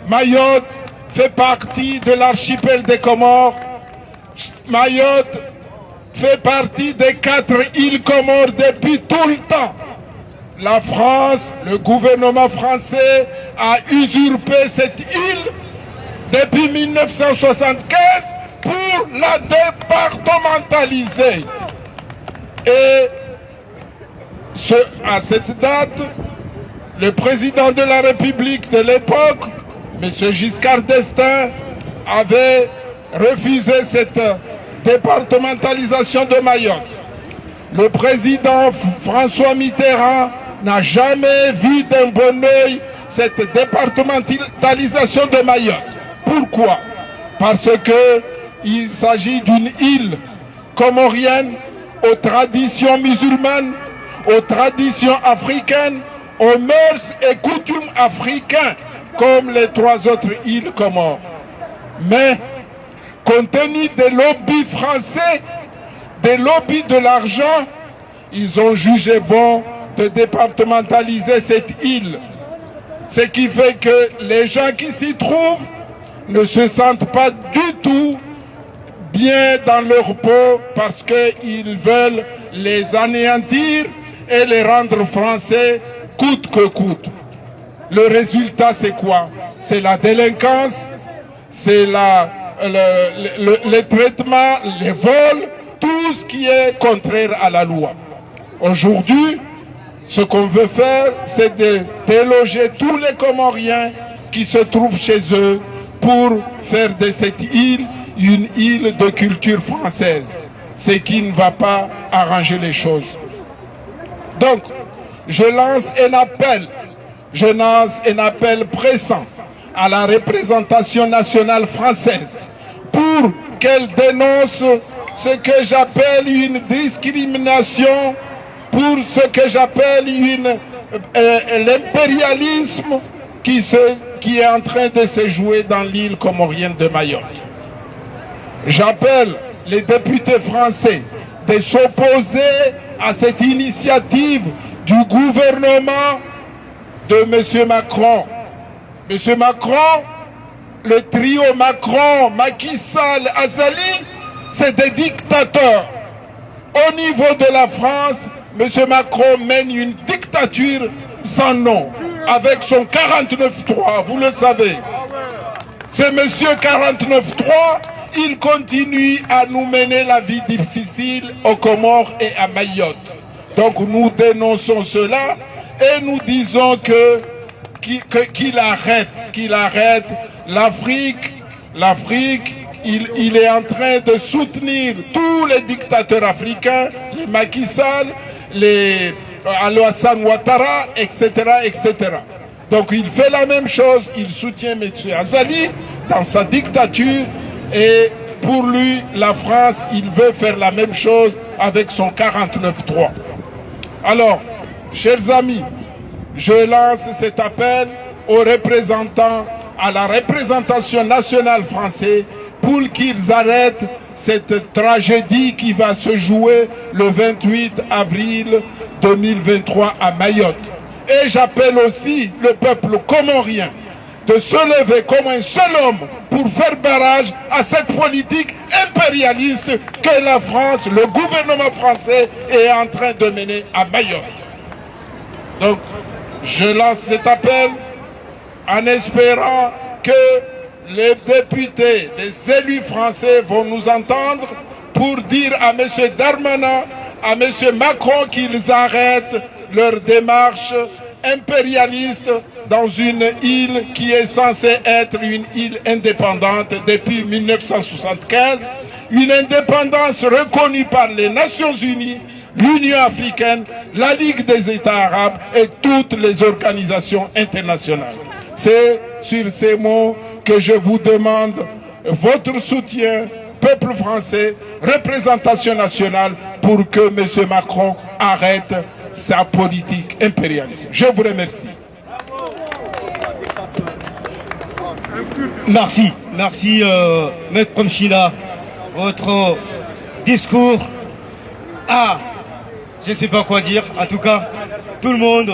Mayotte fait partie de l'archipel des Comores. Mayotte fait partie des 4 îles Comores depuis tout le temps. La France, le gouvernement français a usurpé cette île depuis 1975 pour la départementaliser. Et à cette date, le président de la République de l'époque, M. Giscard d'Estaing, avait refusé cette départementalisation de Mayotte. Le président François Mitterrand n'a jamais vu d'un bon œil cette départementalisation de Mayotte. Pourquoi? Parce qu'il s'agit d'une île comorienne aux traditions musulmanes, aux traditions africaines, aux mœurs et coutumes africains, comme les 3 autres îles Comores. Mais, compte tenu des lobbies français, des lobbies de l'argent, ils ont jugé bon de départementaliser cette île. Ce qui fait que les gens qui s'y trouvent ne se sentent pas du tout bien dans leur peau parce qu'ils veulent les anéantir et les rendre français coûte que coûte. Le résultat, c'est quoi? C'est la délinquance, c'est les traitements, les vols, tout ce qui est contraire à la loi. Aujourd'hui, ce qu'on veut faire, c'est de déloger tous les Comoriens qui se trouvent chez eux pour faire de cette île une île de culture française, ce qui ne va pas arranger les choses. Donc, je lance un appel pressant à la représentation nationale française pour qu'elle dénonce ce que j'appelle une discrimination, pour ce que j'appelle l'impérialisme qui est en train de se jouer dans l'île comorienne de Mayotte. J'appelle les députés français de s'opposer à cette initiative du gouvernement de M. Macron. M. Macron, le trio Macron, Macky Sall, Azali c'est des dictateurs. Au niveau de la France, M. Macron mène une dictature sans nom, avec son 49-3, vous le savez. C'est M. 49-3, il continue à nous mener la vie difficile aux Comores et à Mayotte. Donc nous dénonçons cela et nous disons qu'il arrête. L'Afrique, il est en train de soutenir tous les dictateurs africains, les Macky Sall, les Alassane Ouattara, etc., etc. Donc il fait la même chose, il soutient M. Azali dans sa dictature et pour lui, la France, il veut faire la même chose avec son 49-3. Alors, chers amis, je lance cet appel aux représentants, à la représentation nationale française pour qu'ils arrêtent cette tragédie qui va se jouer le 28 avril 2023 à Mayotte. Et j'appelle aussi le peuple comorien de se lever comme un seul homme pour faire barrage à cette politique impérialiste que la France, le gouvernement français est en train de mener à Mayotte. Donc, je lance cet appel en espérant que les députés, les élus français vont nous entendre pour dire à M. Darmanin, à M. Macron qu'ils arrêtent leur démarche impérialiste dans une île qui est censée être une île indépendante depuis 1975, une indépendance reconnue par les Nations Unies, l'Union africaine, la Ligue des États arabes et toutes les organisations internationales. C'est sur ces mots que je vous demande votre soutien, peuple français, représentation nationale, pour que M. Macron arrête sa politique impérialiste. Je vous remercie. Merci, Maître Promchina. Votre discours je ne sais pas quoi dire. En tout cas, tout le monde,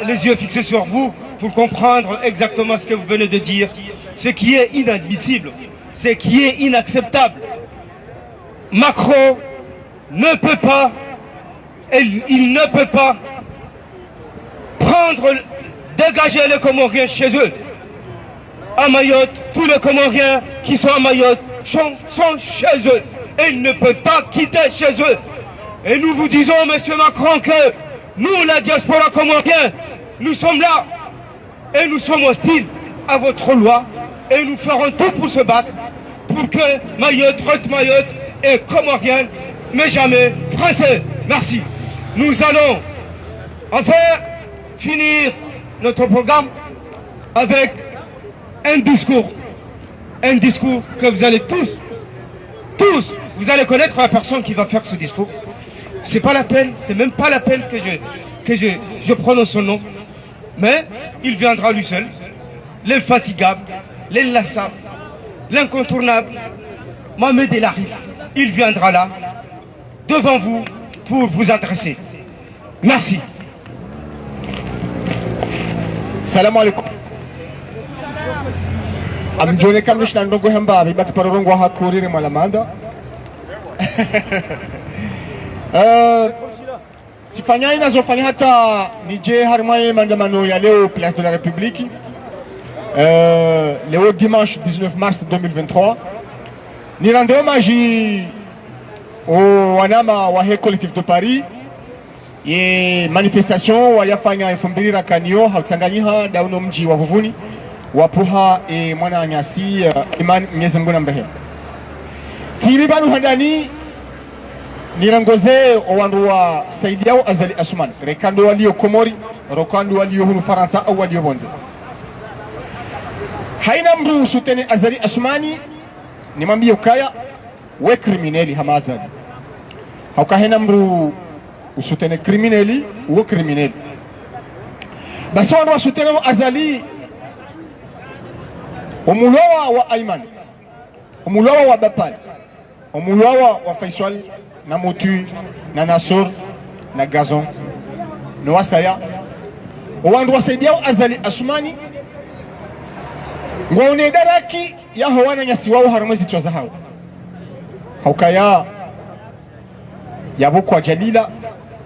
les yeux fixés sur vous pour comprendre exactement ce que vous venez de dire. Ce qui est inadmissible, ce qui est inacceptable. Macron ne peut pas, il ne peut pas dégager les Comoriens chez eux. À Mayotte, tous les Comoriens qui sont à Mayotte sont chez eux. Et ils ne peuvent pas quitter chez eux. Et nous vous disons, M. Macron, que nous, la diaspora comorienne, nous sommes là. Et nous sommes hostiles à votre loi. Et nous ferons tout pour se battre pour que Mayotte reste Mayotte et comorienne, mais jamais français. Merci. Nous allons enfin finir notre programme avec un discours que vous allez tous, vous allez connaître la personne qui va faire ce discours. C'est pas la peine, c'est même pas la peine que je prononce son nom, mais il viendra lui seul, l'infatigable, l'inlassable, l'incontournable, Mohamed El Arif. Il viendra là, devant vous, pour vous adresser. Merci. Salam alaikum. Amjone kamnish na ndongo hamba bibati parorongo hakurire malamanda. Sifanya inazofanya hata nije harmaye maandamano ya leo Place de la République. Leo dimanche 19 mars 2023. Ni rende hommage au wanama wa He Collectif de Paris. Ye manifestation wayafanya 2000 kanio hautanganyiha dauno mji wa Vuvuni wapuha mwana nyasi Iman Mwenyezi Mungu na mrehemu. Tiribanu handani nirangoze owandu wa Saidi yao Azali Asumani rekando walio Komori rokando walio hunu Faransa au walio Bonze. Haina mru sutene Azali Asumani nimambie ukaya we krimineli hama Azali. Haukahena mru usutene krimineli uwe krimineli. Basi wandu wa sutene Azali omulawa wa Ayman, omulawa wa Bapal, omulawa wa Faisal na Motu na Nasor na Gazon na Wasaya owandu wasaidia Azali Asumani ngwaone daraki ya hawana nyasi wao haramwezi tuwaza hao haukaya yabukwa jalila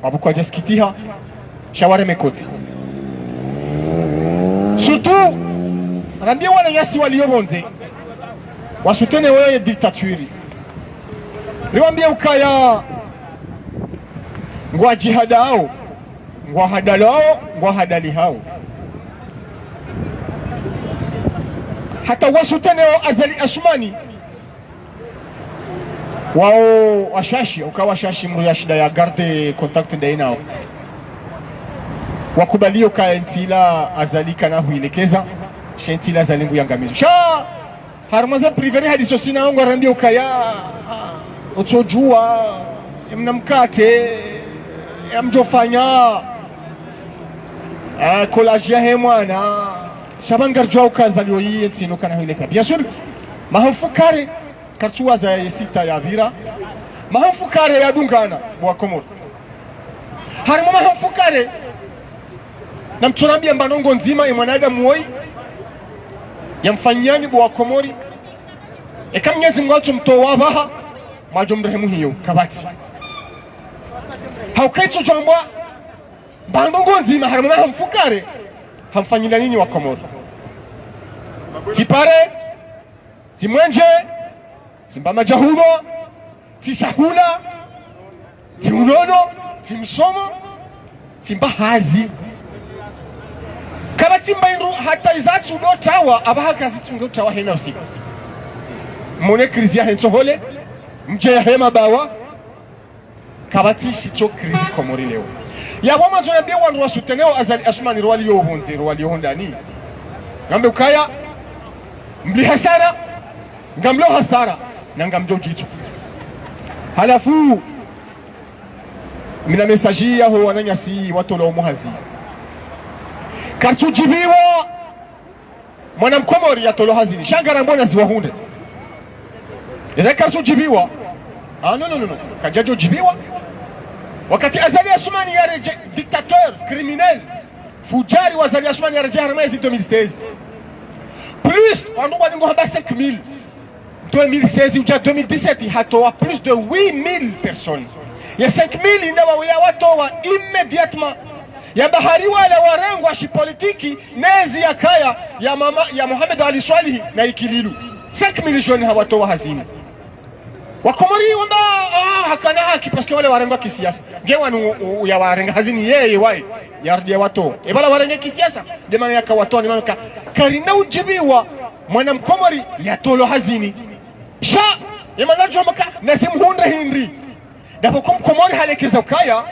wabukwa jaskitiha shaware mekoti surtout anambia wana nyasi waliobonze wasutene wewe diktaturi niwaambia ukaya ngwa jihadao ngwa hadalao ngwa hadali hao hata wasutene Azali Assoumani wao washashi ukawa shashi mru ya shida ya garde contact ndai nao wakubalio ka ntila Azali kana huilekeza shentila Azali ngu yangamizo sha harmaza priveri hadi sosina ngo arambia ukaya utojua mnamkate amjofanya kolajia he mwana shabangar jwa ukazaliwa hii ntino kana huilekeza bien sûr mahafukare kartua za sita ya vira mahafukare ya dungana mwa Komoro harimo mahafukare na mturambia mbanongo nzima ya mwanadamu woi yamfanyani bwa Komori ekamnyezi mwacho mtowa baha majo mrehemu hiyo kabati haukaitso jambwa mbanongo nzima harimo mahafukare hamfanyila nini wa Komoro tipare timwenje timba majahulo tishahula timunono timsomo timba hazi kama timba indu hata izatu do tawa abahaka zitungo tawa hena usiku mone krizi ya henso hole mje ya hema bawa kabati shicho krizi Komori leo ya wama zonambia wandu wasuteneo Azali Assoumani rwali yo honze rwali yo hondani ngambe ukaya mbli hasara ngamlo hasara na ngamjo jitu halafu mina mesaji ya ho wananyasi watolo muhazi kartujibiwa mwana Mkomori ya tolo hazini shangara mbona ziwahunde eza kartujibiwa no kajajo jibiwa wakati Azali Assoumani ya dictateur criminel fujari wa Azali Assoumani ya reje harmezi 2016 plus wandu waningo haba 5000 2016 ou 2017 hatoa plus de 8000 personnes ya 5000 indawa ya watoa immédiatement ya bahari wala warengwa shi politiki nezi ya kaya ya mama ya Mohamed Ali Swalihi na ikililu 5000 jeunes hawatoa hazini Wakomori wamba hakana haki paske wale warengwa kisiasa ngewanu ya warenga hazini yeye wai yardia wato ebala warenge kisiasa de maana yakawatoa ni maana karina ujibiwa mwana Mkomori ya tolo hazini sha yamana jomaka nasimhunde hindri dapo Komori halekeza ukaya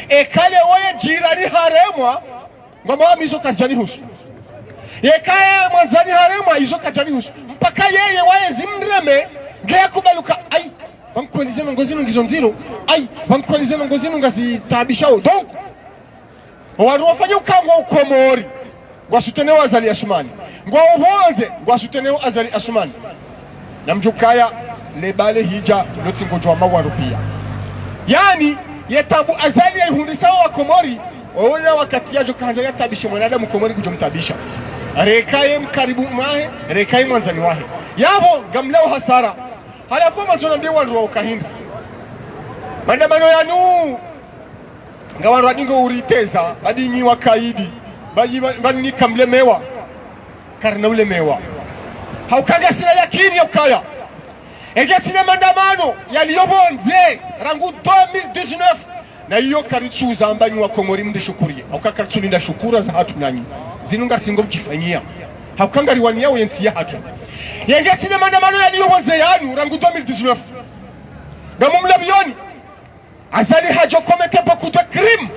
kale oye jirani haremwa ngoma mizo kajani husu kaya mwanzani haremwa izo kajani husu mpaka yeye waye zimreme ngea kubaluka ai bamkwelize ngozino ngizonziro ai bamkwelize ngozino ngazitabishao donc wanu wafanya ukangwa ukomori gwasuteneo Azali Assoumani ngwa ubonze gwasuteneo Azali Assoumani na mjukaya lebale hija notsingo mawaru pia yani yetabu Azali ya ihundisa wa Komori ona wakati yajo kanja yatabisha mwanadamu Komori kujomtabisha rekaye mkaribu mahe rekaye mwanzani wahe yabo gamleo hasara halafu matona ndio wandu wa ukahinda mandamano yanu ngawandu adingo uriteza badinyi wakaidi bani kamlemewa karna ulemewa haukaga sila yakini ya ukaya egetine mandamano yaliyobonze rangu 2019 na iyo karitsuza ambanyi wa Komori mndishukurie haukakaritsulinda shukura za hatu nanyi zinunga tsingo mjifanyia haukangari wani yao yensi ya hatu yegetine mandamano yaliyobonze yanu rangu 2019 gamu mlabioni Azali hajo komete beaucoup de crimes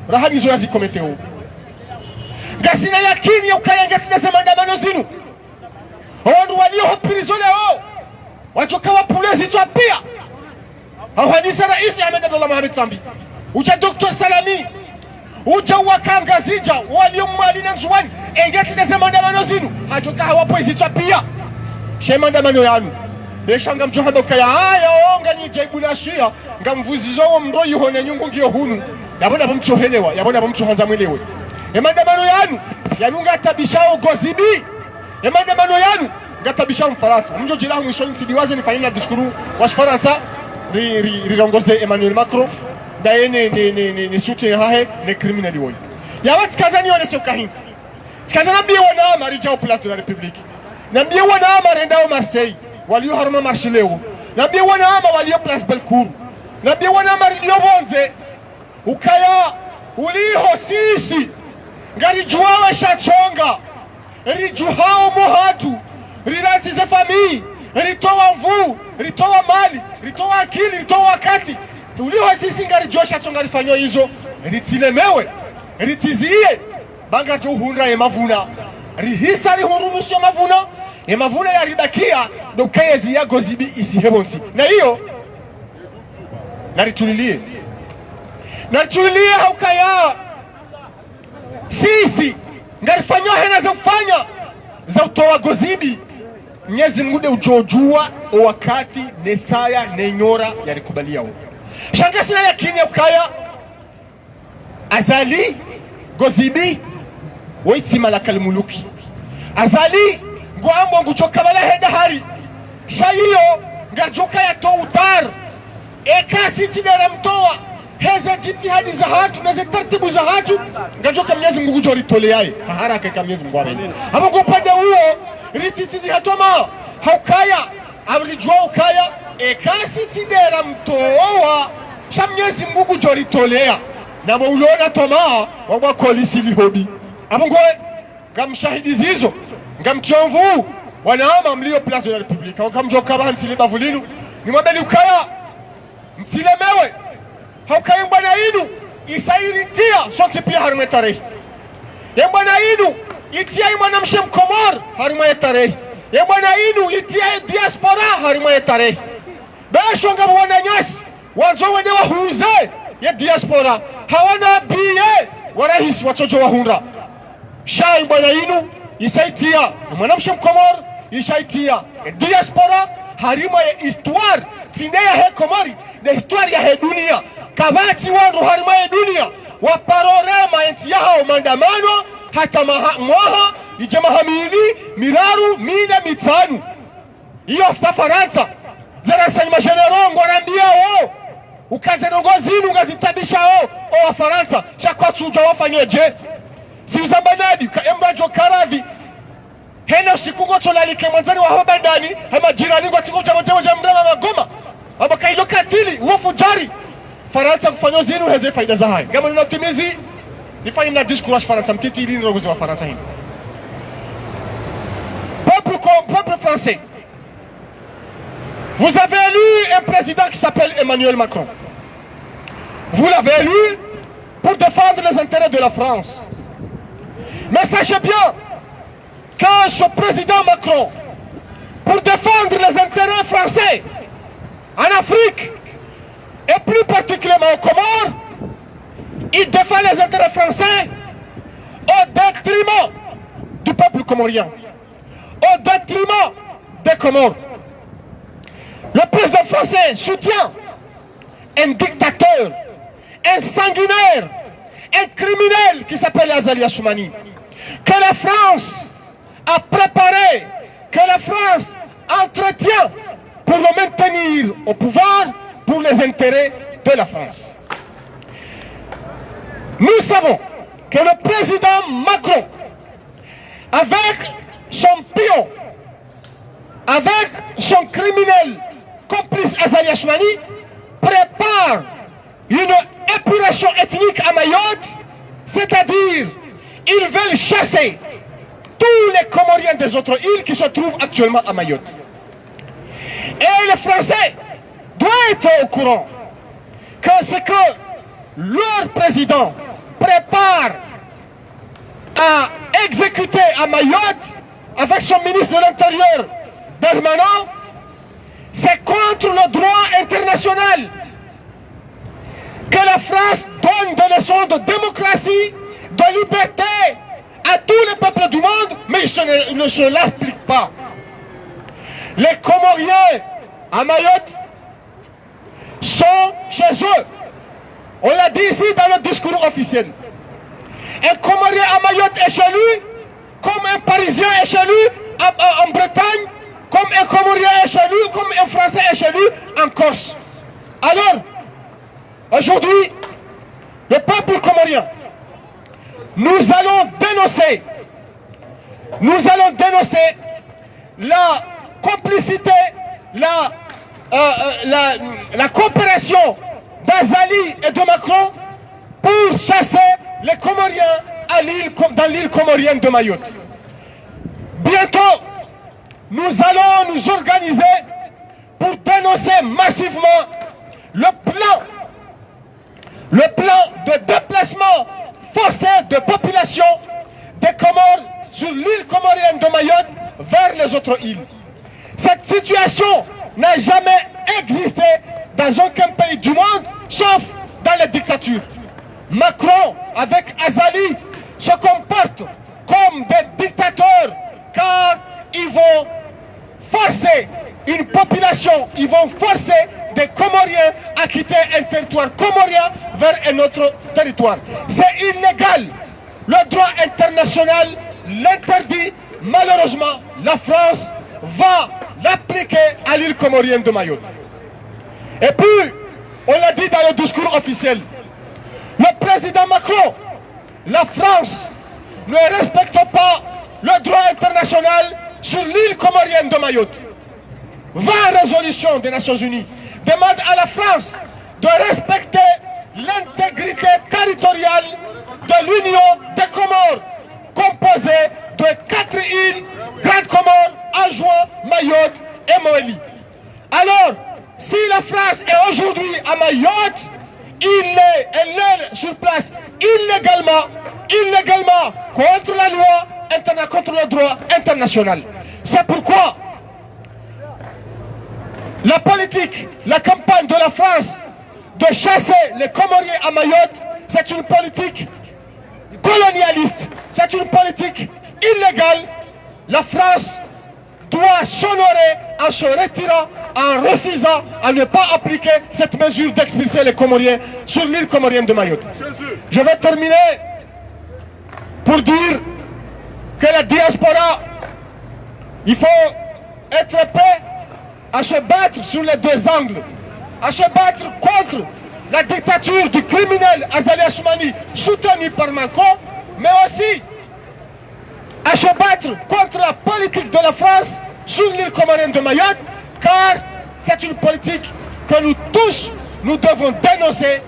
rahanizo yazi komete o gasina yakini ya ukaya ngetine se mandamano zinu ondu walio hopirizo leo wachoka wa polisi pia hawaniza rais Ahmed Abdullah Mohamed Sambi uja Dr. Salami uja wakanga zija walio mwali na nzuwani engeti na maandamano zinu hachoka hawa polisi pia she maandamano yanu beshanga mjohado kaya haya onga ni jaibu na shia ngamvuzizo wa mro yuhone nyungu ngiyo hunu yabona bamchohelewa yabona bamchohanza mwelewe maandamano yanu yanunga tabishao gozibi maandamano yanu gatabisha Mfaransa mjo jila mwishoni sidiwaze ni fanyina diskuru wa Faransa rirongose Emmanuel Macron daye ni soutien hahe ne criminali woy ya wat kazani one sio kahin kazana bi wana mari jaw place de la République na bi wana mari ndao Marseille waliyo harma marché leo na bi wana waliyo place Belcourt na bi wana mari dio bonze ukaya uliho sisi ngari juawe shachonga rijuhao mohatu riratize famille ritoa mvu ritoa mali ritoa akili ritoa wakati uliho sisi ngari juawe shachonga rifanyo hizo ritilemewe ritizie banga jo hundra emavuna rihisa rihurunusyo mavuna emavuna yaribakia dokayezi ya gozibi isihebonsi na hiyo naritulilie haukaya sisi ngarifanya hena za kufanya za utoa gozibi Mwenyezi Mungu ujojua wakati nesaya nenyora yarikubalia huko shangasi na yakini ukaya azali gozibi waiti malakal muluki azali ngwambo nguchoka bala heda hari shayiyo ngajoka ya to utar ekasi tidera mtoa heza jitihadi za hatu na taratibu za hatu ngajoka Mwenyezi Mungu jolitoleaye haraka kama Mwenyezi Mungu abenzi hapo kwa upande huo rititi hatoma haukaya abrijwa ukaya ekasi tidera mtoa sha Mwenyezi Mungu jolitolea na maulona toma wabwa kolisi lihobi hapo kwa ngamshahidi zizo ngamchomvu wanaama mlio place de la République wakamjoka bahansile bavulinu ni mwabeli ukaya msilemewe haukaye mbwana inu isairitia sonti pia haruma tarehe ya mbwana inu itia imwana mshe mkomor haruma tarehe ya mbwana inu itia diaspora haruma tarehe bashonga mwana nyasi wanzo wende wahuze ya diaspora hawana biye warahisi watojo wahunda shai mbwana inu isaitia mwana mshe mkomor isaitia diaspora harima ya histoire tinde ya he komori de histoire ya he dunia kabati wandu harima ya dunia waparorema enti yao mandamano hata mwaha ijamahamili miraru mina mitanu iyo afta Faransa zera sayima generongo arambia o ukazenongozinu ngazitabisha o wa Faransa shakwa tuja wafanyeje si uzambanadi kaemba jokaradhi hena usikungo tolalike mwanzani wa habadani hama jirani kwa tiku cha mrama magoma haba kailo katili uofu jari Faransa kufanyo zinu heze faida za hai kama ninatimizi nifanye na discourage Faransa mtiti ili nirogozi wa Faransa hini peuple français, vous avez élu un président qui s'appelle Emmanuel Macron. Vous l'avez élu pour défendre les intérêts de la France. Mais sachez bien que ce président Macron, pour défendre les intérêts français en Afrique, et plus particulièrement aux Comores, il défend les intérêts français au détriment du peuple comorien, au détriment des Comores. Le président français soutient un dictateur, un sanguinaire, un criminel qui s'appelle Azali Assoumani, que la France a préparé, que la France entretient pour le maintenir au pouvoir pour les intérêts de la France. Nous savons que le président Macron, avec son pion, avec son criminel complice Azali Assoumani, prépare une épuration ethnique à Mayotte, c'est-à-dire ils veulent chasser tous les Comoriens des autres îles qui se trouvent actuellement à Mayotte. Et les Français doivent être au courant que c'est que leur président prépare à exécuter à Mayotte avec son ministre de l'Intérieur, Darmanin, c'est contre le droit international que la France donne des leçons de démocratie, de liberté à tous les peuples du monde, mais il ne se l'applique pas. Les Comoriens à Mayotte sont chez eux. On l'a dit ici dans le discours officiel. Un Comorien à Mayotte est chez lui, comme un Parisien est chez lui en Bretagne, comme un Comorien est chez lui, comme un Français est chez lui en Corse. Alors, aujourd'hui, le peuple comorien, nous allons dénoncer la complicité, la coopération d'Azali et de Macron pour chasser les Comoriens dans l'île comorienne de Mayotte. Bientôt, nous allons nous organiser pour dénoncer massivement le plan de déplacement forcé de population des Comores sur l'île comorienne de Mayotte vers les autres îles. Cette situation n'a jamais existé dans aucun pays du monde, sauf dans les dictatures. Macron, avec Azali, se comportent comme des dictateurs, car ils vont forcer une population, ils vont forcer des Comoriens à quitter un territoire comorien vers un autre territoire. C'est illégal. Le droit international l'interdit. Malheureusement, la France va l'appliquer à l'île comorienne de Mayotte. Et puis, on l'a dit dans le discours officiel, le président Macron, la France ne respecte pas le droit international sur l'île comorienne de Mayotte. 20 résolutions des Nations Unies demandent à la France de respecter l'intégrité territoriale de l'Union des Comores, composée de 4 îles, Grande Comore, Anjouan, Mayotte et Moélie. Alors, si la France est aujourd'hui à Mayotte, elle est sur place illégalement contre la loi, contre le droit international. C'est pourquoi la politique, la campagne de la France de chasser les Comoriens à Mayotte, c'est une politique colonialiste, c'est une politique illégale. La France doit s'honorer en se retirant, en refusant, à ne pas appliquer cette mesure d'expulser les Comoriens sur l'île comorienne de Mayotte. Je vais terminer pour dire que la diaspora, il faut être prêt à se battre sur les deux angles, à se battre contre la dictature du criminel Azali Assoumani soutenu par Macron, mais aussi à se battre contre la politique de la France sur l'île comorienne de Mayotte, car c'est une politique que nous tous, nous devons dénoncer.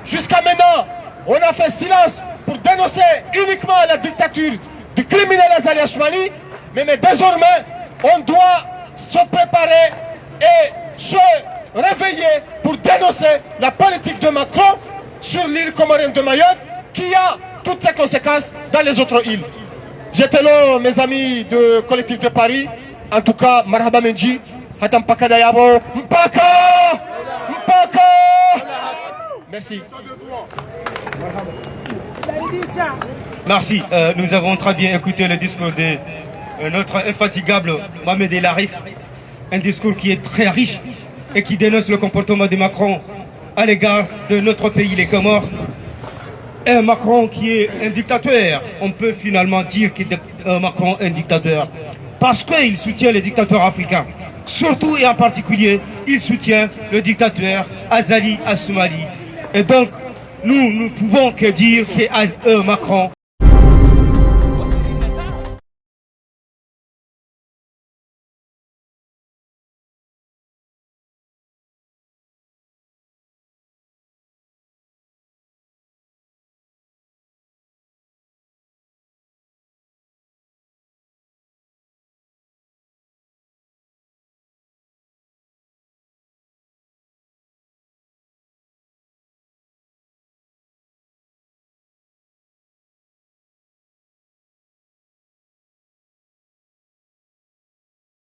Jusqu'à maintenant, on a fait silence pour dénoncer uniquement la dictature du criminel Azali Assoumani, mais désormais, on doit se préparer et se réveiller pour dénoncer la politique de Macron sur l'île comorienne de Mayotte, qui a toutes ses conséquences dans les autres îles. J'étais là, mes amis du collectif de Paris. En tout cas, Marhaba Menji, Hatam Pakadayabo, Mpaka! Merci. Merci. Nous avons très bien écouté le discours de notre infatigable Mohamed El Arif. Un discours qui est très riche et qui dénonce le comportement de Macron à l'égard de notre pays, les Comores. Un Macron qui est un dictateur. On peut finalement dire que Macron est un dictateur parce qu'il soutient les dictateurs africains. Surtout et en particulier, il soutient le dictateur Azali Assoumani. Et donc, nous ne pouvons que dire que Macron